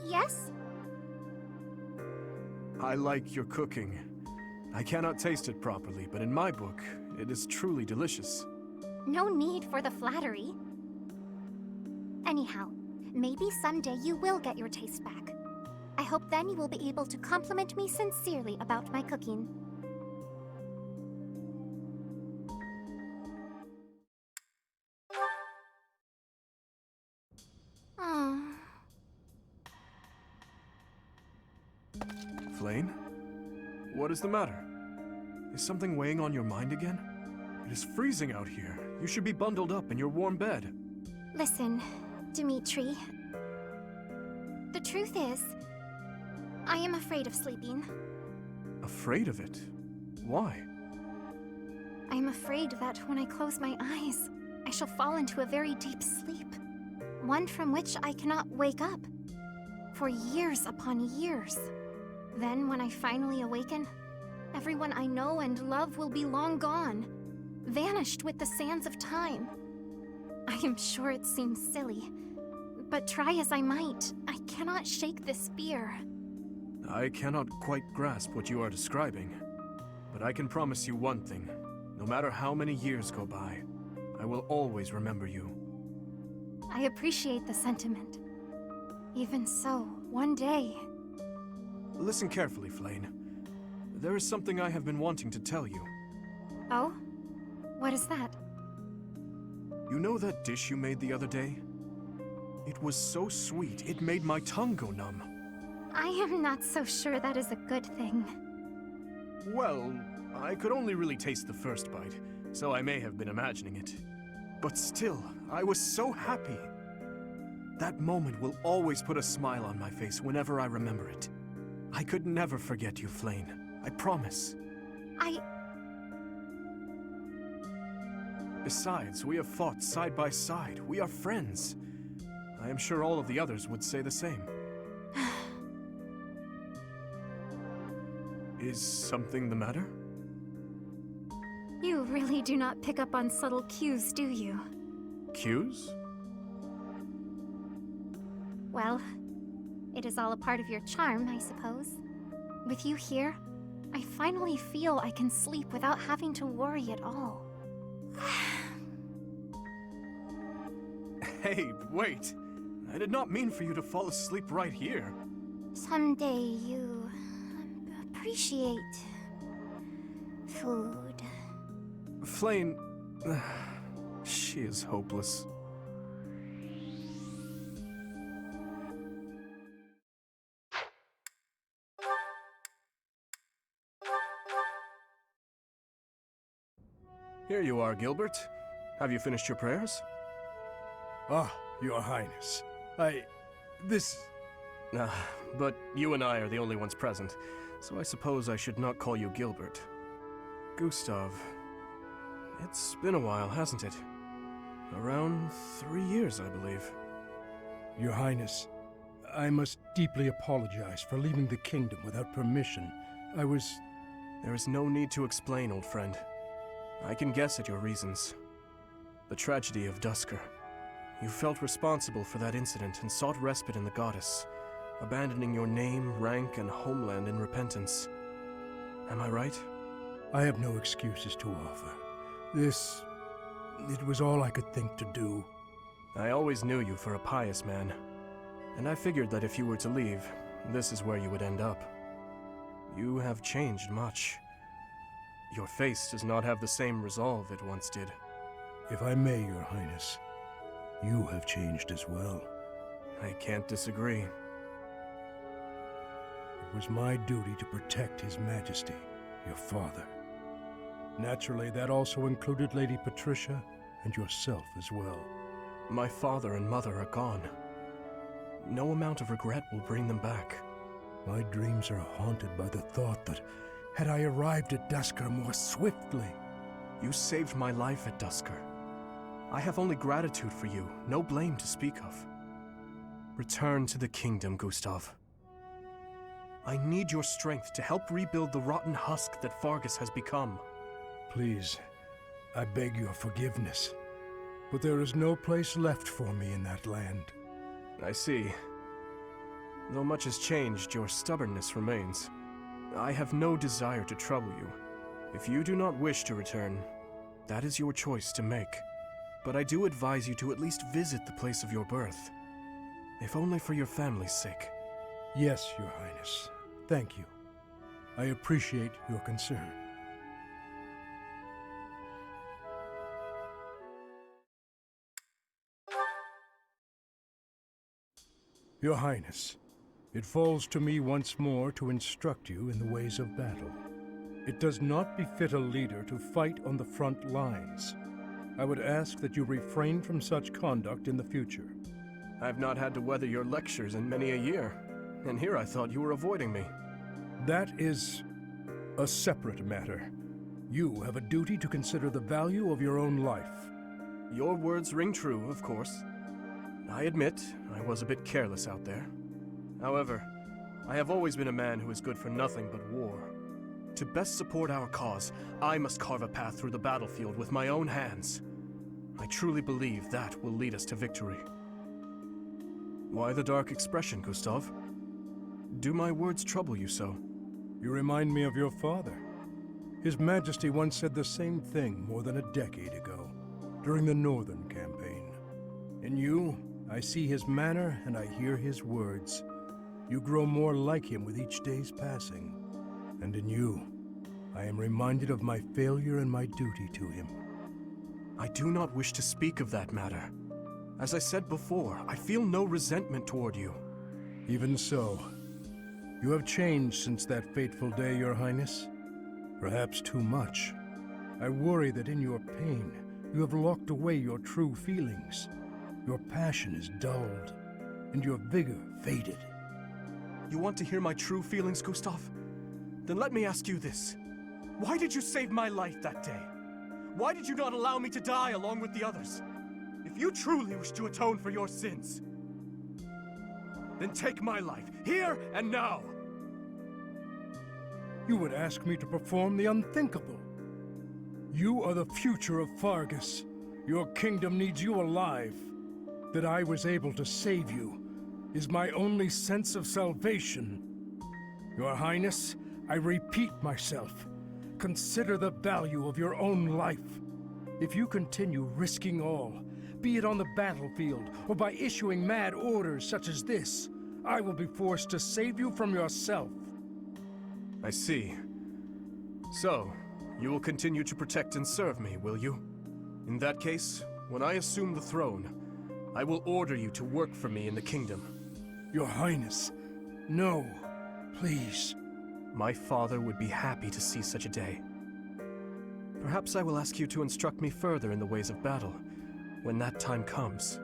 Yes? I like your cooking. I cannot taste it properly, but in my book, it is truly delicious. No need for the flattery. Anyhow, maybe someday you will get your taste back. I hope then you will be able to compliment me sincerely about my cooking. Flayn? What is the matter? Is something weighing on your mind again? It is freezing out here. You should be bundled up in your warm bed. Listen, Dimitri. The truth is, I am afraid of sleeping. Afraid of it? Why? I am afraid that when I close my eyes, I shall fall into a very deep sleep. One from which I cannot wake up. For years upon years. Then, when I finally awaken, everyone I know and love will be long gone. Vanished with the sands of time. I am sure it seems silly. But try as I might, I cannot shake this fear. I cannot quite grasp what you are describing. But I can promise you one thing. No matter how many years go by, I will always remember you. I appreciate the sentiment. Even so, one day... Listen carefully, Flayn. There is something I have been wanting to tell you. Oh? What is that? You know that dish you made the other day? It was so sweet, it made my tongue go numb. I am not so sure that is a good thing. Well, I could only really taste the first bite, so I may have been imagining it. But still, I was so happy. That moment will always put a smile on my face whenever I remember it. I could never forget you, Flayn. I promise. Besides, we have fought side by side. We are friends. I am sure all of the others would say the same. Is something the matter? You really do not pick up on subtle cues, do you? Cues? Well, it is all a part of your charm, I suppose. With you here, I finally feel I can sleep without having to worry at all. Hey, wait! I did not mean for you to fall asleep right here. Someday you appreciate food. Flayn... she is hopeless. Here you are, Gilbert. Have you finished your prayers? Ah, Your Highness. But you and I are the only ones present, so I suppose I should not call you Gilbert. Gustav. It's been a while, hasn't it? Around 3 years, I believe. Your Highness, I must deeply apologize for leaving the kingdom without permission. There is no need to explain, old friend. I can guess at your reasons. The tragedy of Duscur. You felt responsible for that incident and sought respite in the goddess, abandoning your name, rank, and homeland in repentance. Am I right? I have no excuses to offer. It was all I could think to do. I always knew you for a pious man, and I figured that if you were to leave, this is where you would end up. You have changed much. Your face does not have the same resolve it once did. If I may, Your Highness, you have changed as well. I can't disagree. It was my duty to protect His Majesty, your father. Naturally, that also included Lady Patricia and yourself as well. My father and mother are gone. No amount of regret will bring them back. My dreams are haunted by the thought that, had I arrived at Duscur more swiftly... You saved my life at Duscur. I have only gratitude for you, no blame to speak of. Return to the kingdom, Gustav. I need your strength to help rebuild the rotten husk that Fargus has become. Please, I beg your forgiveness, but there is no place left for me in that land. I see. Though much has changed, your stubbornness remains. I have no desire to trouble you. If you do not wish to return, that is your choice to make. But I do advise you to at least visit the place of your birth. If only for your family's sake. Yes, Your Highness. Thank you. I appreciate your concern. Your Highness, it falls to me once more to instruct you in the ways of battle. It does not befit a leader to fight on the front lines. I would ask that you refrain from such conduct in the future. I've not had to weather your lectures in many a year. And here I thought you were avoiding me. That is a separate matter. You have a duty to consider the value of your own life. Your words ring true, of course. I admit, I was a bit careless out there. However, I have always been a man who is good for nothing but war. To best support our cause, I must carve a path through the battlefield with my own hands. I truly believe that will lead us to victory. Why the dark expression, Gustav? Do my words trouble you so? You remind me of your father. His Majesty once said the same thing more than a decade ago, during the Northern Campaign. In you, I see his manner and I hear his words. You grow more like him with each day's passing. And in you, I am reminded of my failure and my duty to him. I do not wish to speak of that matter. As I said before, I feel no resentment toward you. Even so, you have changed since that fateful day, Your Highness. Perhaps too much. I worry that in your pain, you have locked away your true feelings. Your passion is dulled, and your vigor faded. You want to hear my true feelings, Gustav? Then let me ask you this. Why did you save my life that day? Why did you not allow me to die along with the others? If you truly wish to atone for your sins, then take my life, here and now! You would ask me to perform the unthinkable. You are the future of Fargus. Your kingdom needs you alive. That I was able to save you is my only sense of salvation. Your Highness, I repeat myself. Consider the value of your own life. If you continue risking all, be it on the battlefield or by issuing mad orders such as this, I will be forced to save you from yourself. I see. So, you will continue to protect and serve me, will you? In that case, when I assume the throne, I will order you to work for me in the kingdom. Your Highness, no, please. My father would be happy to see such a day. Perhaps I will ask you to instruct me further in the ways of battle, when that time comes.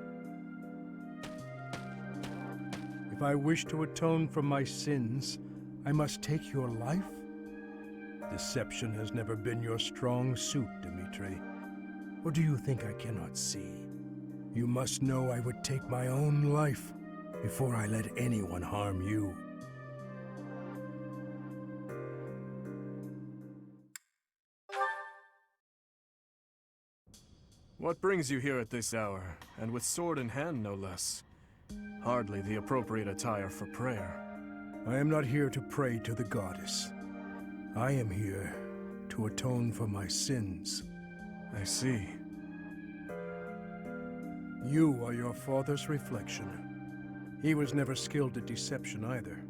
If I wish to atone for my sins, I must take your life? Deception has never been your strong suit, Dimitri. Or do you think I cannot see? You must know I would take my own life before I let anyone harm you. What brings you here at this hour, and with sword in hand no less? Hardly the appropriate attire for prayer. I am not here to pray to the goddess. I am here to atone for my sins. I see. You are your father's reflection. He was never skilled at deception either.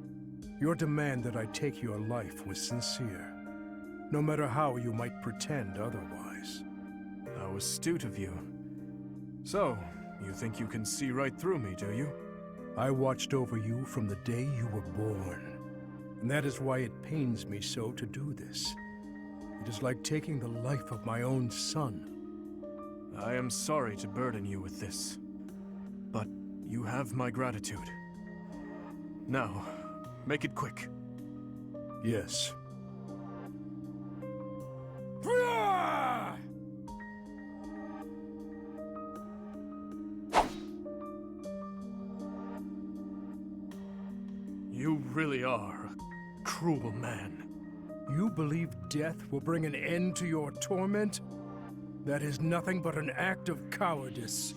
Your demand that I take your life was sincere, no matter how you might pretend otherwise. How astute of you. So, you think you can see right through me, do you? I watched over you from the day you were born. And that is why it pains me so to do this. It is like taking the life of my own son. I am sorry to burden you with this, but you have my gratitude. Now, make it quick. Yes. You really are a cruel man. You believe death will bring an end to your torment? That is nothing but an act of cowardice.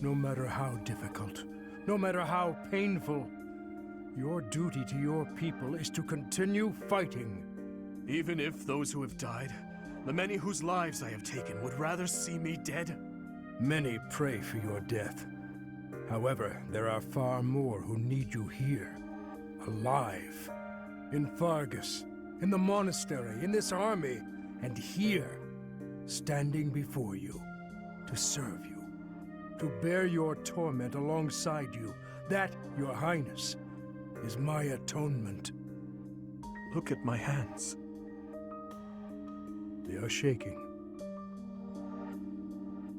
No matter how difficult, no matter how painful, your duty to your people is to continue fighting. Even if those who have died, the many whose lives I have taken, would rather see me dead? Many pray for your death. However, there are far more who need you here, alive. In Fargus, in the monastery, in this army, and here, standing before you, to serve you, to bear your torment alongside you. That, Your Highness, is my atonement. Look at my hands. They are shaking.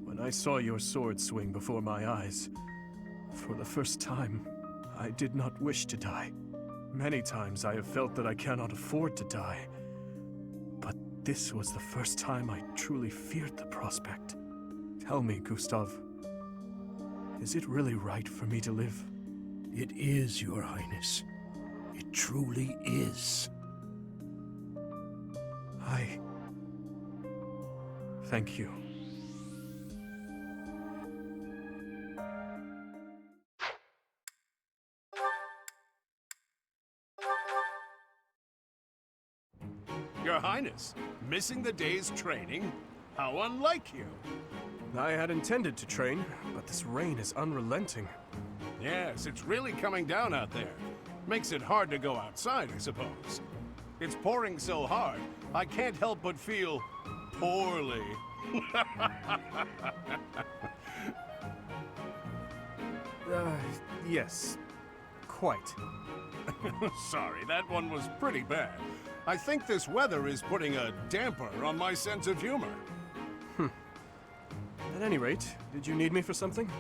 When I saw your sword swing before my eyes, for the first time, I did not wish to die. Many times I have felt that I cannot afford to die. But this was the first time I truly feared the prospect. Tell me, Gustav, is it really right for me to live? It is, Your Highness. It truly is. Thank you. Your Highness, missing the day's training? How unlike you. I had intended to train, but this rain is unrelenting. Yes, it's really coming down out there. Makes it hard to go outside, I suppose. It's pouring so hard, I can't help but feel poorly. Yes. Quite. Sorry, that one was pretty bad. I think this weather is putting a damper on my sense of humor. At any rate, did you need me for something?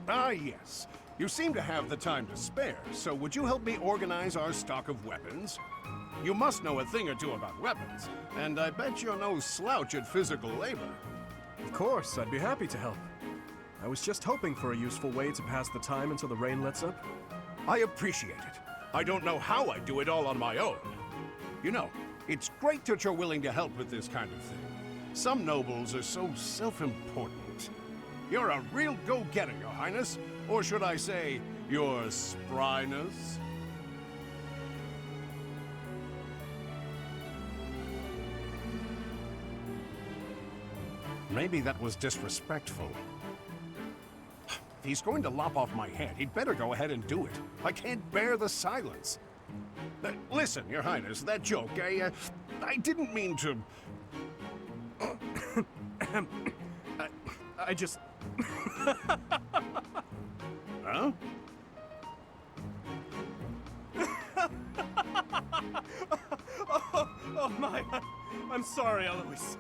Ah, yes. You seem to have the time to spare, so would you help me organize our stock of weapons? You must know a thing or two about weapons, and I bet you're no slouch at physical labor. Of course, I'd be happy to help. I was just hoping for a useful way to pass the time until the rain lets up. I appreciate it. I don't know how I do it all on my own. You know, it's great that you're willing to help with this kind of thing. Some nobles are so self-important. You're a real go-getter, Your Highness. Or should I say, your spryness? Maybe that was disrespectful. If he's going to lop off my head, he'd better go ahead and do it. I can't bear the silence. Listen, Your Highness, that joke, I didn't mean to... I just... Huh? oh my... I'm sorry, Alois.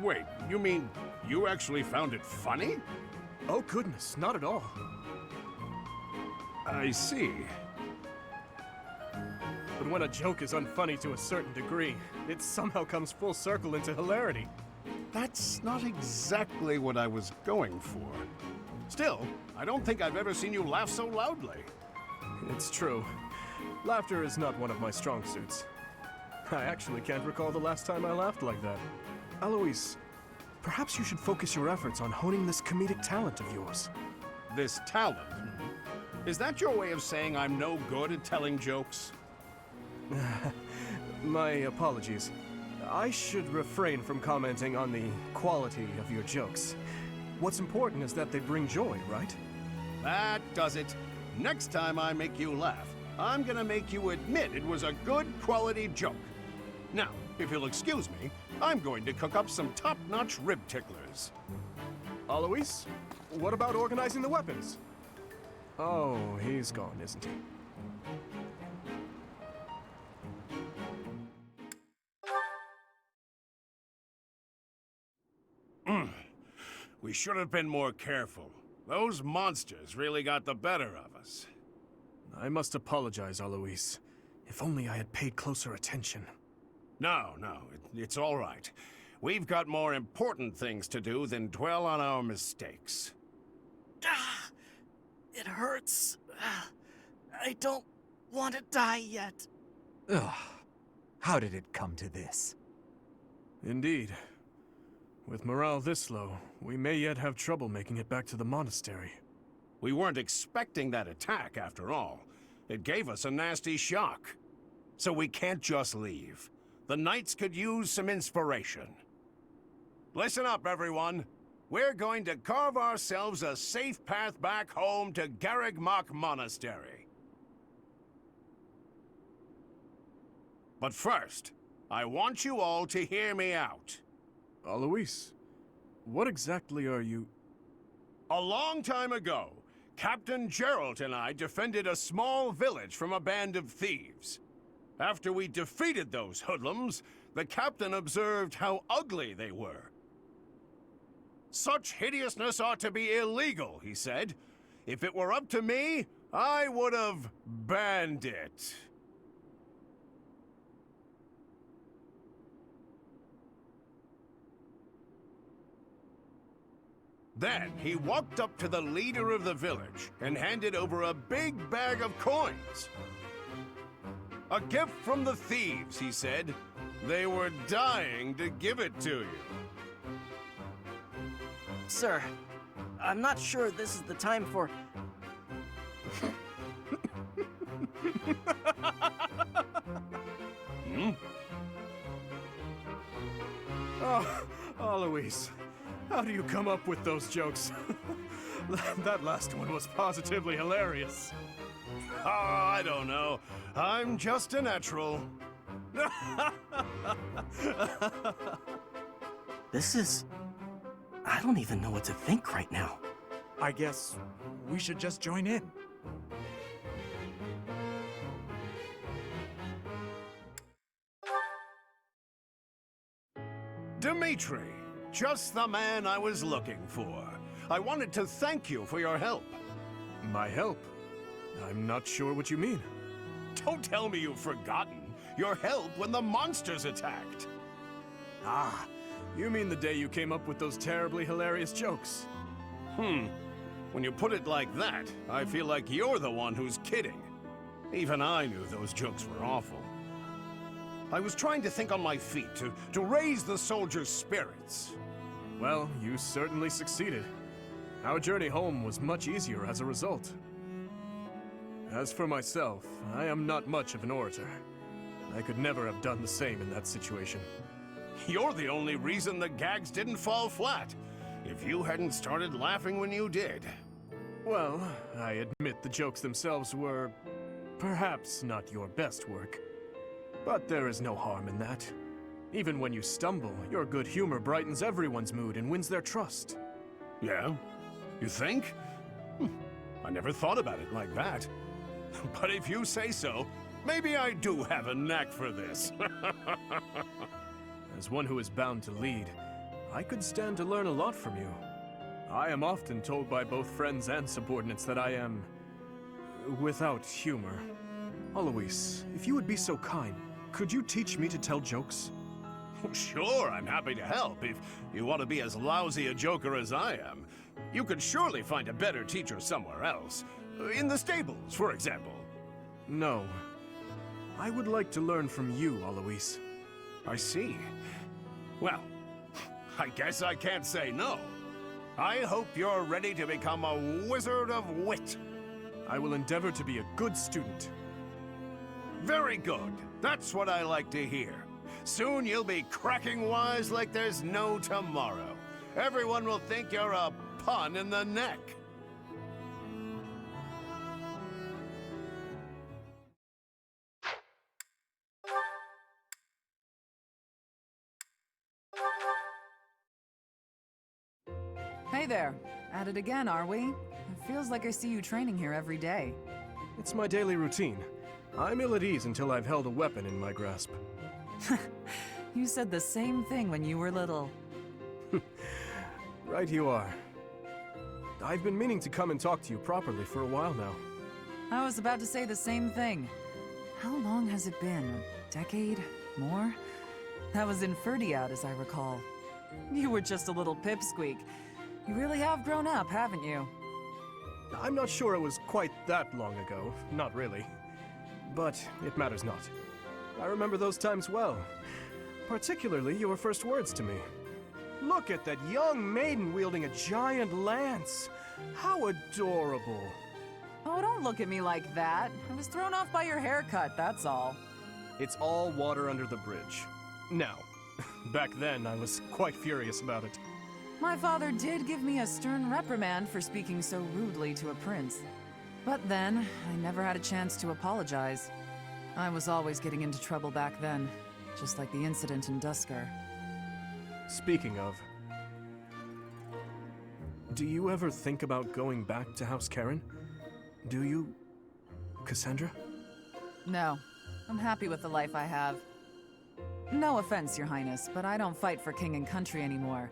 Wait, you mean you actually found it funny? Oh goodness, not at all. I see. But when a joke is unfunny to a certain degree, it somehow comes full circle into hilarity. That's not exactly what I was going for. Still, I don't think I've ever seen you laugh so loudly. It's true. Laughter is not one of my strong suits. I actually can't recall the last time I laughed like that. Alois, perhaps you should focus your efforts on honing this comedic talent of yours. This talent? Is that your way of saying I'm no good at telling jokes? My apologies. I should refrain from commenting on the quality of your jokes. What's important is that they bring joy, right? That does it. Next time I make you laugh, I'm gonna make you admit it was a good quality joke. Now, if you'll excuse me, I'm going to cook up some top-notch rib ticklers. Alois, what about organizing the weapons? Oh, he's gone, isn't he? We should have been more careful. Those monsters really got the better of us. I must apologize, Alois. If only I had paid closer attention. No, it's all right. We've got more important things to do than dwell on our mistakes. It hurts. I don't want to die yet. Ugh. How did it come to this? Indeed. With morale this low, we may yet have trouble making it back to the monastery. We weren't expecting that attack, after all. It gave us a nasty shock. So we can't just leave. The Knights could use some inspiration. Listen up, everyone. We're going to carve ourselves a safe path back home to Garrigmach Monastery. But first, I want you all to hear me out. Alois, what exactly are you... A long time ago, Captain Geralt and I defended a small village from a band of thieves. After we defeated those hoodlums, the captain observed how ugly they were. Such hideousness ought to be illegal, he said. If it were up to me, I would have banned it. Then he walked up to the leader of the village and handed over a big bag of coins. A gift from the thieves, he said. They were dying to give it to you. Sir, I'm not sure this is the time for... Oh, Alois, how do you come up with those jokes? That last one was positively hilarious. Oh, I don't know. I'm just a natural. This is... I don't even know what to think right now. I guess we should just join in. Dimitri, just the man I was looking for. I wanted to thank you for your help. My help? I'm not sure what you mean. Don't tell me you've forgotten your help when the monsters attacked. Ah, you mean the day you came up with those terribly hilarious jokes? When you put it like that, I feel like you're the one who's kidding. Even I knew those jokes were awful. I was trying to think on my feet to raise the soldiers' spirits. Well, you certainly succeeded. Our journey home was much easier as a result. As for myself, I am not much of an orator. I could never have done the same in that situation. You're the only reason the gags didn't fall flat. If you hadn't started laughing when you did. Well, I admit the jokes themselves were perhaps not your best work. But there is no harm in that. Even when you stumble, your good humor brightens everyone's mood and wins their trust. Yeah? You think? I never thought about it like that. But if you say so, maybe I do have a knack for this. As one who is bound to lead, I could stand to learn a lot from you. I am often told by both friends and subordinates that I am... without humor. Alois, if you would be so kind, could you teach me to tell jokes? Sure, I'm happy to help. If you want to be as lousy a joker as I am, you could surely find a better teacher somewhere else. In the stables, for example. No. I would like to learn from you, Alois. I see. Well, I guess I can't say no. I hope you're ready to become a wizard of wit. I will endeavor to be a good student. Very good. That's what I like to hear. Soon you'll be cracking wise like there's no tomorrow. Everyone will think you're a pun in the neck. Hey there. At it again, are we? It feels like I see you training here every day. It's my daily routine. I'm ill at ease until I've held a weapon in my grasp. You said the same thing when you were little. Right you are. I've been meaning to come and talk to you properly for a while now. I was about to say the same thing. How long has it been? A decade? More? That was in Ferdiad, as I recall. You were just a little pipsqueak. You really have grown up, haven't you? I'm not sure it was quite that long ago. Not really. But it matters not. I remember those times well. Particularly your first words to me. Look at that young maiden wielding a giant lance. How adorable. Oh, don't look at me like that. I was thrown off by your haircut, that's all. It's all water under the bridge. Now, back then I was quite furious about it. My father did give me a stern reprimand for speaking so rudely to a prince. But then, I never had a chance to apologize. I was always getting into trouble back then, just like the incident in Duscar. Speaking of, do you ever think about going back to House Karen? Do you, Cassandra? No, I'm happy with the life I have. No offense, Your Highness, but I don't fight for king and country anymore.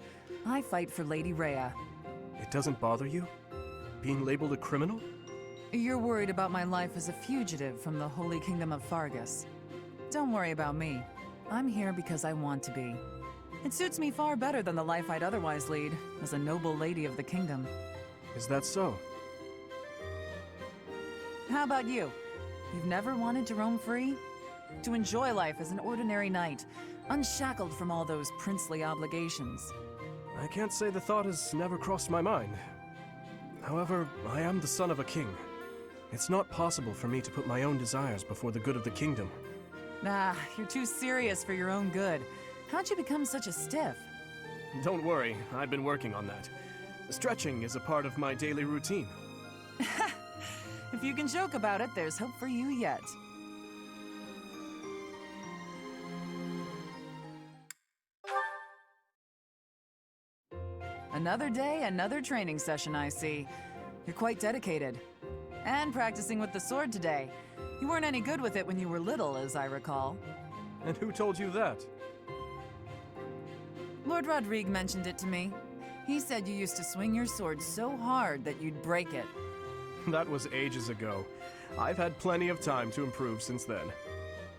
I fight for Lady Rhea. It doesn't bother you? Being labeled a criminal? You're worried about my life as a fugitive from the Holy Kingdom of Fargus. Don't worry about me. I'm here because I want to be. It suits me far better than the life I'd otherwise lead, as a noble lady of the kingdom. Is that so? How about you? You've never wanted to roam free? To enjoy life as an ordinary knight, unshackled from all those princely obligations. I can't say the thought has never crossed my mind. However, I am the son of a king. It's not possible for me to put my own desires before the good of the kingdom. Nah, you're too serious for your own good. How'd you become such a stiff? Don't worry, I've been working on that. Stretching is a part of my daily routine. If you can joke about it, there's hope for you yet. Another day, another training session, I see. You're quite dedicated. And practicing with the sword today. You weren't any good with it when you were little, as I recall. And who told you that? Lord Rodrigue mentioned it to me. He said you used to swing your sword so hard that you'd break it. That was ages ago. I've had plenty of time to improve since then.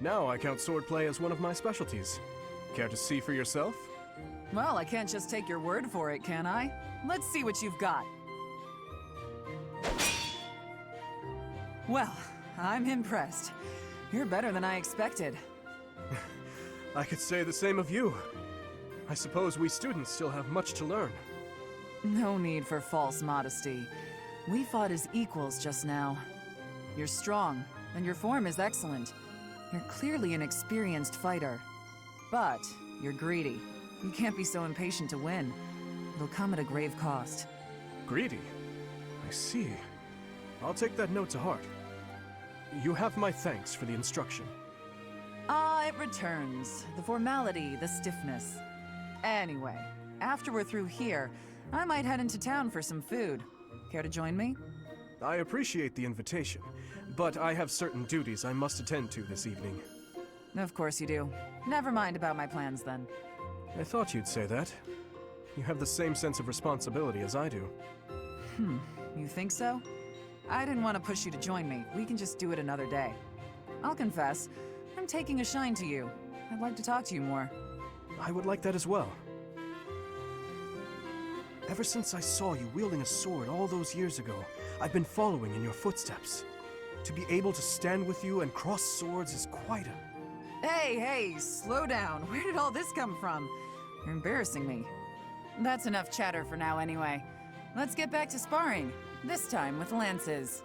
Now I count swordplay as one of my specialties. Care to see for yourself? Well, I can't just take your word for it, can I? Let's see what you've got. Well, I'm impressed. You're better than I expected. I could say the same of you. I suppose we students still have much to learn. No need for false modesty. We fought as equals just now. You're strong, and your form is excellent. You're clearly an experienced fighter. But you're greedy. You can't be so impatient to win. It'll come at a grave cost. Greedy? I see. I'll take that note to heart. You have my thanks for the instruction. Ah, it returns. The formality, the stiffness. Anyway, after we're through here, I might head into town for some food. Care to join me? I appreciate the invitation, but I have certain duties I must attend to this evening. Of course you do. Never mind about my plans then. I thought you'd say that. You have the same sense of responsibility as I do. You think so? I didn't want to push you to join me. We can just do it another day. I'll confess, I'm taking a shine to you. I'd like to talk to you more. I would like that as well. Ever since I saw you wielding a sword all those years ago, I've been following in your footsteps. To be able to stand with you and cross swords is quite a... Hey, slow down. Where did all this come from? You're embarrassing me. That's enough chatter for now anyway. Let's get back to sparring, this time with lances.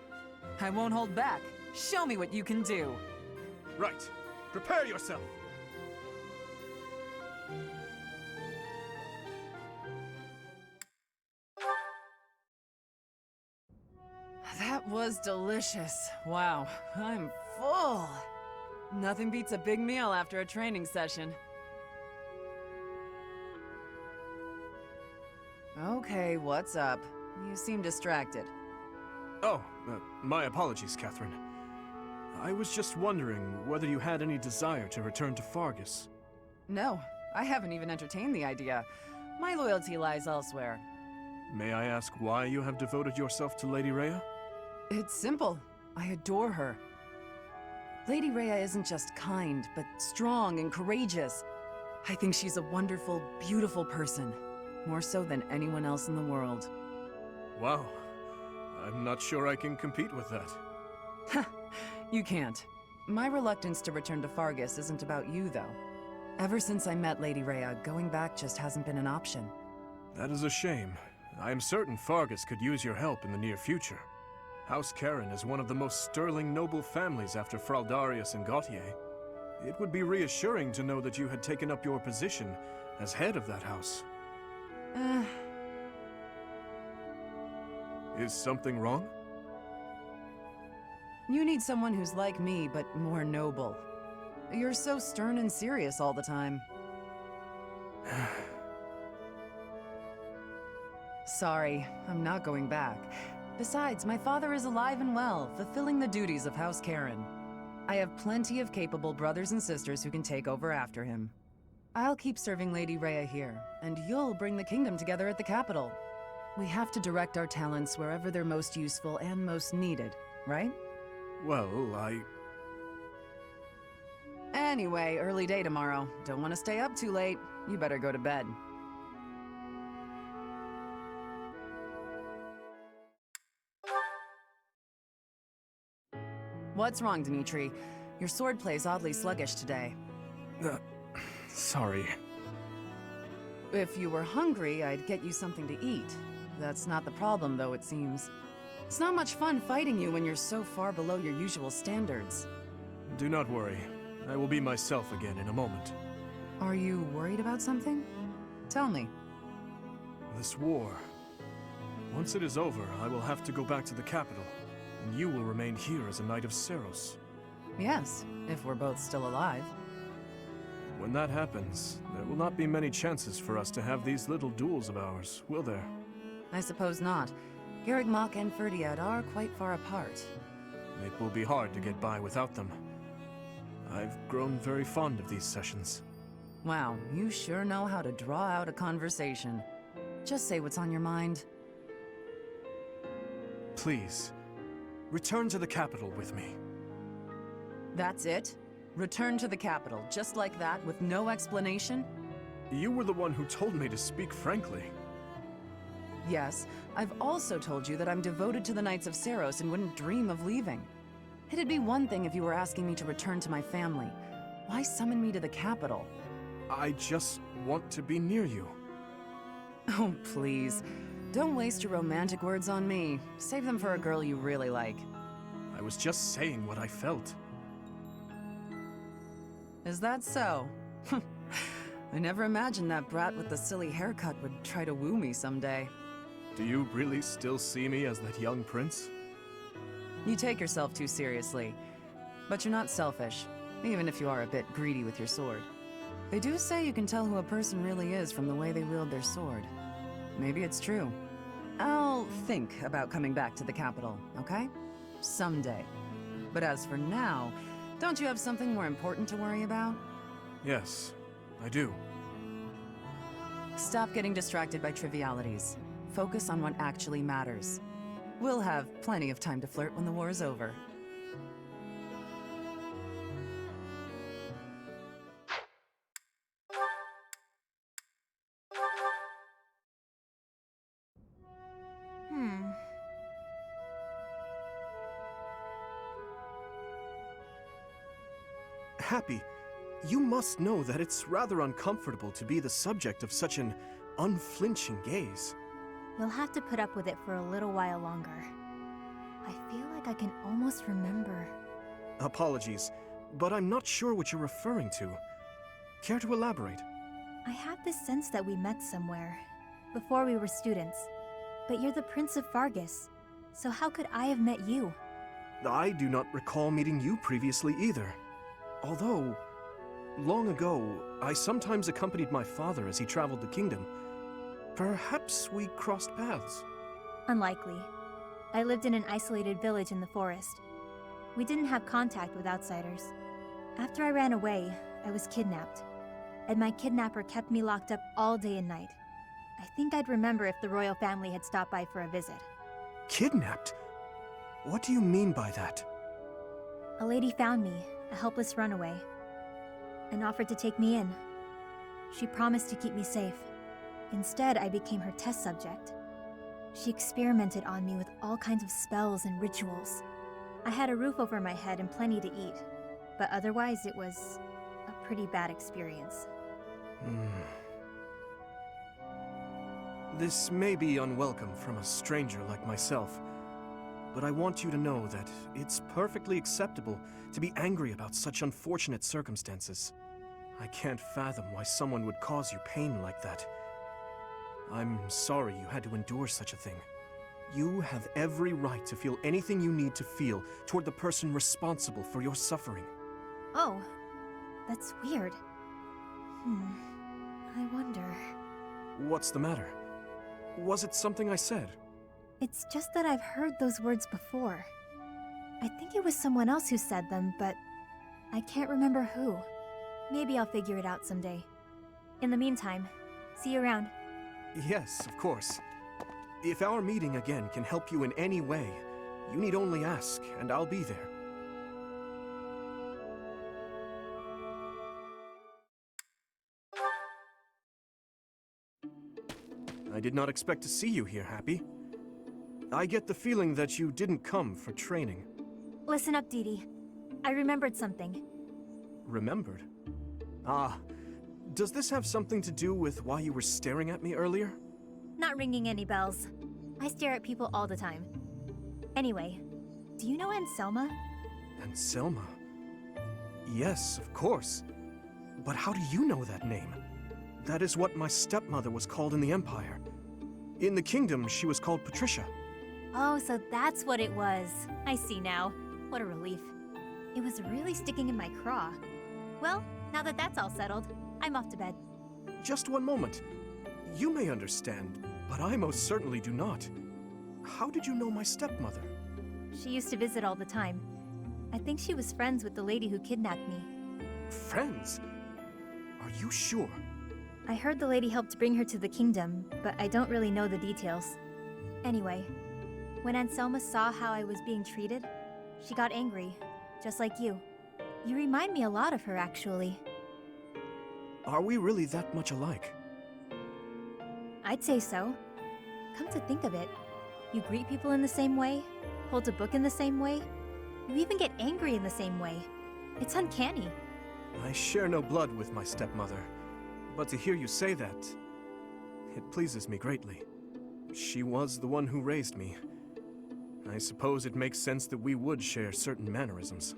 I won't hold back. Show me what you can do. Right. Prepare yourself! That was delicious. Wow, I'm full. Nothing beats a big meal after a training session. Okay, what's up? You seem distracted. Oh, my apologies, Catherine. I was just wondering whether you had any desire to return to Fargus. No, I haven't even entertained the idea. My loyalty lies elsewhere. May I ask why you have devoted yourself to Lady Rhea? It's simple. I adore her. Lady Rhea isn't just kind, but strong and courageous. I think she's a wonderful, beautiful person. More so than anyone else in the world. Wow. I'm not sure I can compete with that. You can't. My reluctance to return to Fargus isn't about you, though. Ever since I met Lady Rhea, going back just hasn't been an option. That is a shame. I am certain Fargus could use your help in the near future. House Karen is one of the most sterling noble families after Fraldarius and Gautier. It would be reassuring to know that you had taken up your position as head of that house. Is something wrong? You need someone who's like me, but more noble. You're so stern and serious all the time. Sorry, I'm not going back. Besides, my father is alive and well, fulfilling the duties of House Karen. I have plenty of capable brothers and sisters who can take over after him. I'll keep serving Lady Rhea here, and you'll bring the kingdom together at the capital. We have to direct our talents wherever they're most useful and most needed, right? Well, Anyway, early day tomorrow. Don't want to stay up too late. You better go to bed. What's wrong, Dimitri? Your sword play's oddly sluggish today. Sorry. If you were hungry, I'd get you something to eat. That's not the problem, though, it seems. It's not much fun fighting you when you're so far below your usual standards. Do not worry. I will be myself again in a moment. Are you worried about something? Tell me. This war. Once it is over, I will have to go back to the capital, and you will remain here as a Knight of Seiros. Yes, if we're both still alive. When that happens, there will not be many chances for us to have these little duels of ours, will there? I suppose not. Garrigmach and Ferdiad are quite far apart. It will be hard to get by without them. I've grown very fond of these sessions. Wow, you sure know how to draw out a conversation. Just say what's on your mind. Please, return to the capital with me. That's it? Return to the capital, just like that, with no explanation? You were the one who told me to speak frankly. Yes, I've also told you that I'm devoted to the Knights of Seiros and wouldn't dream of leaving. It'd be one thing if you were asking me to return to my family. Why summon me to the capital? I just want to be near you. Oh, please. Don't waste your romantic words on me. Save them for a girl you really like. I was just saying what I felt. Is that so? I never imagined that brat with the silly haircut would try to woo me someday. Do you really still see me as that young prince? You take yourself too seriously. But you're not selfish, even if you are a bit greedy with your sword. They do say you can tell who a person really is from the way they wield their sword. Maybe it's true. I'll think about coming back to the capital, okay? Someday. But as for now, don't you have something more important to worry about? Yes, I do. Stop getting distracted by trivialities. Focus on what actually matters. We'll have plenty of time to flirt when the war is over. Hapi, you must know that it's rather uncomfortable to be the subject of such an unflinching gaze. You'll have to put up with it for a little while longer. I feel like I can almost remember. Apologies, but I'm not sure what you're referring to. Care to elaborate? I have this sense that we met somewhere, before we were students. But you're the Prince of Fargus, so how could I have met you? I do not recall meeting you previously either. Although, long ago, I sometimes accompanied my father as he traveled the kingdom. Perhaps we crossed paths. Unlikely. I lived in an isolated village in the forest. We didn't have contact with outsiders. After I ran away, I was kidnapped. And my kidnapper kept me locked up all day and night. I think I'd remember if the royal family had stopped by for a visit. Kidnapped? What do you mean by that? A lady found me, a helpless runaway, and offered to take me in. She promised to keep me safe. Instead, I became her test subject. She experimented on me with all kinds of spells and rituals. I had a roof over my head and plenty to eat, but otherwise it was a pretty bad experience. This may be unwelcome from a stranger like myself, but I want you to know that it's perfectly acceptable to be angry about such unfortunate circumstances. I can't fathom why someone would cause you pain like that. I'm sorry you had to endure such a thing. You have every right to feel anything you need to feel toward the person responsible for your suffering. Oh, that's weird. I wonder... What's the matter? Was it something I said? It's just that I've heard those words before. I think it was someone else who said them, but I can't remember who. Maybe I'll figure it out someday. In the meantime, see you around. Yes, of course. If our meeting again can help you in any way, You need only ask, and I'll be there. I did not expect to see you here, Hapi. I get the feeling that you didn't come for training. Listen up, Didi. I remembered something. Remembered? Ah, does this have something to do with why you were staring at me earlier? Not ringing any bells. I stare at people all the time. Anyway, do you know Anselma? Anselma? Yes, of course. But how do you know that name? That is what my stepmother was called in the Empire. In the Kingdom, she was called Patricia. Oh, so that's what it was. I see now. What a relief. It was really sticking in my craw. Well, now that that's all settled, I'm off to bed. Just one moment. You may understand, but I most certainly do not. How did you know my stepmother? She used to visit all the time. I think she was friends with the lady who kidnapped me. Friends? Are you sure? I heard the lady helped bring her to the kingdom, but I don't really know the details. Anyway, when Anselma saw how I was being treated, she got angry, just like you. You remind me a lot of her, actually. Are we really that much alike? I'd say so. Come to think of it, you greet people in the same way, hold a book in the same way, you even get angry in the same way. It's uncanny. I share no blood with my stepmother, but to hear you say that, it pleases me greatly. She was the one who raised me. I suppose it makes sense that we would share certain mannerisms.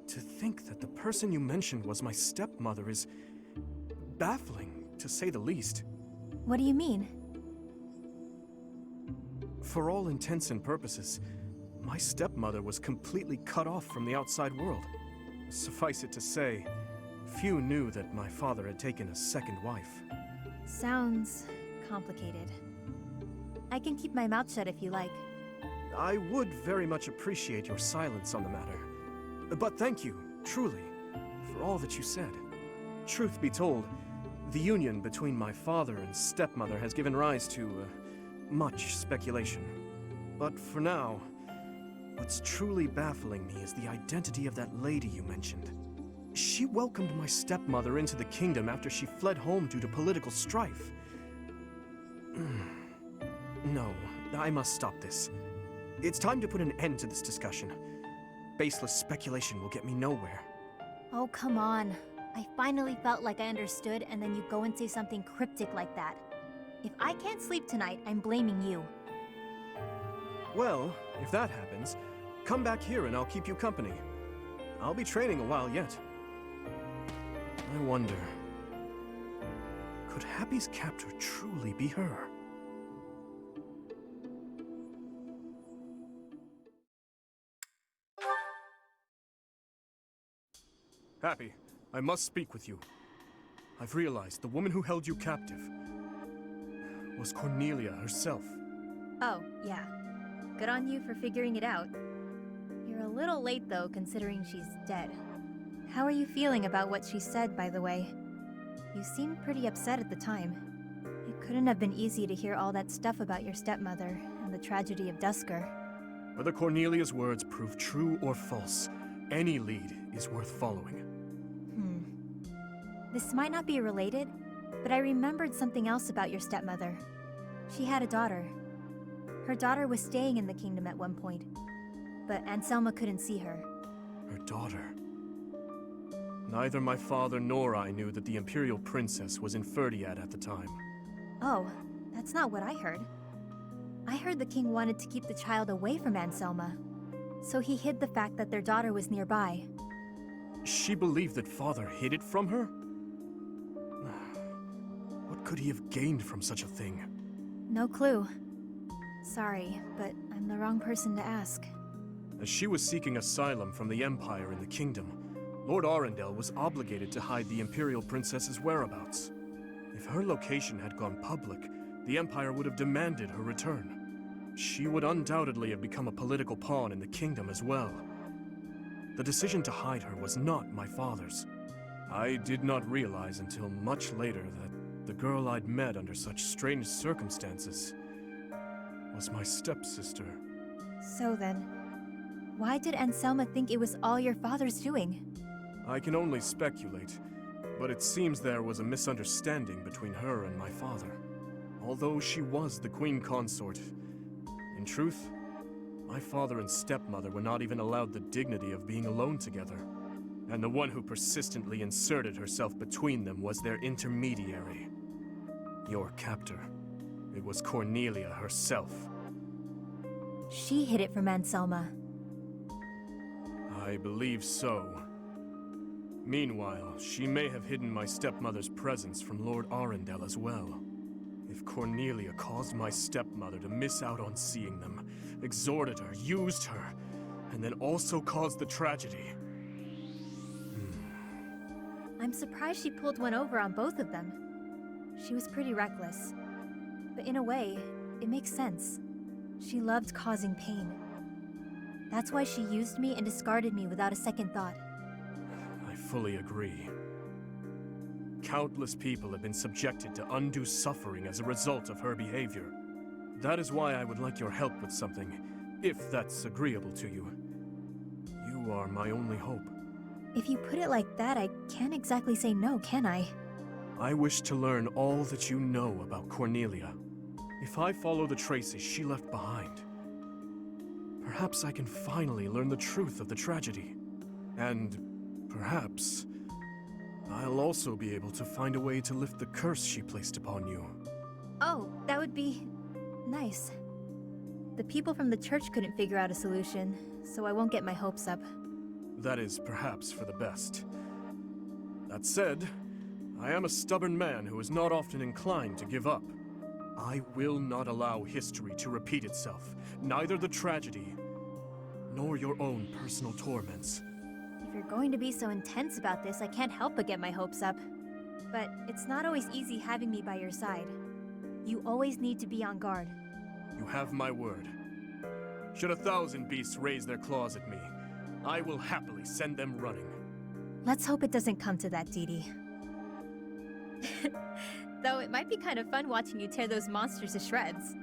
To think that the person you mentioned was my stepmother is baffling, to say the least. What do you mean? For all intents and purposes, my stepmother was completely cut off from the outside world. Suffice it to say, few knew that my father had taken a second wife. Sounds complicated. I can keep my mouth shut if you like. I would very much appreciate your silence on the matter. But thank you, truly, for all that you said. Truth be told, the union between my father and stepmother has given rise to much speculation. But for now, what's truly baffling me is the identity of that lady you mentioned. She welcomed my stepmother into the kingdom after she fled home due to political strife. No, I must stop this. It's time to put an end to this discussion. Baseless speculation will get me nowhere. Oh, come on. I finally felt like I understood, and then you go and say something cryptic like that. If I can't sleep tonight, I'm blaming you. Well, if that happens, come back here and I'll keep you company. I'll be training a while yet. I wonder, could Hapi's captor truly be her? Hapi, I must speak with you. I've realized the woman who held you captive was Cornelia herself. Oh, yeah. Good on you for figuring it out. You're a little late, though, considering she's dead. How are you feeling about what she said, by the way? You seemed pretty upset at the time. It couldn't have been easy to hear all that stuff about your stepmother and the tragedy of Duscur. Whether Cornelia's words prove true or false, any lead is worth following. This might not be related, but I remembered something else about your stepmother. She had a daughter. Her daughter was staying in the kingdom at one point, but Anselma couldn't see her. Her daughter? Neither my father nor I knew that the Imperial Princess was in Ferdiad at the time. Oh, that's not what I heard. I heard the king wanted to keep the child away from Anselma, so he hid the fact that their daughter was nearby. She believed that father hid it from her? What could he have gained from such a thing? No clue. Sorry, but I'm the wrong person to ask. As she was seeking asylum from the Empire in the kingdom, Lord Arundel was obligated to hide the Imperial Princess's whereabouts. If her location had gone public, the Empire would have demanded her return. She would undoubtedly have become a political pawn in the kingdom as well. The decision to hide her was not my father's. I did not realize until much later that the girl I'd met under such strange circumstances was my stepsister. So then, Why did Anselma think it was all your father's doing? I can only speculate, but it seems there was a misunderstanding between her and my father. Although she was the queen consort, in truth, my father and stepmother were not even allowed the dignity of being alone together. And the one who persistently inserted herself between them was their intermediary. Your captor. It was Cornelia herself. She hid it from Anselma. I believe so. Meanwhile, she may have hidden my stepmother's presence from Lord Arundel as well. If Cornelia caused my stepmother to miss out on seeing them, exhorted her, used her, and then also caused the tragedy. I'm surprised she pulled one over on both of them. She was pretty reckless. But in a way, it makes sense. She loved causing pain. That's why she used me and discarded me without a second thought. I fully agree. Countless people have been subjected to undue suffering as a result of her behavior. That is why I would like your help with something, if that's agreeable to you. You are my only hope. If you put it like that, I can't exactly say no, can I? I wish to learn all that you know about Cornelia. If I follow the traces she left behind, perhaps I can finally learn the truth of the tragedy. And perhaps I'll also be able to find a way to lift the curse she placed upon you. Oh, that would be nice. The people from the church couldn't figure out a solution, so I won't get my hopes up. That is perhaps for the best. That said, I am a stubborn man who is not often inclined to give up. I will not allow history to repeat itself, neither the tragedy, nor your own personal torments. If you're going to be so intense about this, I can't help but get my hopes up. But it's not always easy having me by your side. You always need to be on guard. You have my word. Should 1,000 beasts raise their claws at me, I will happily send them running. Let's hope it doesn't come to that, Didi. Though it might be kind of fun watching you tear those monsters to shreds.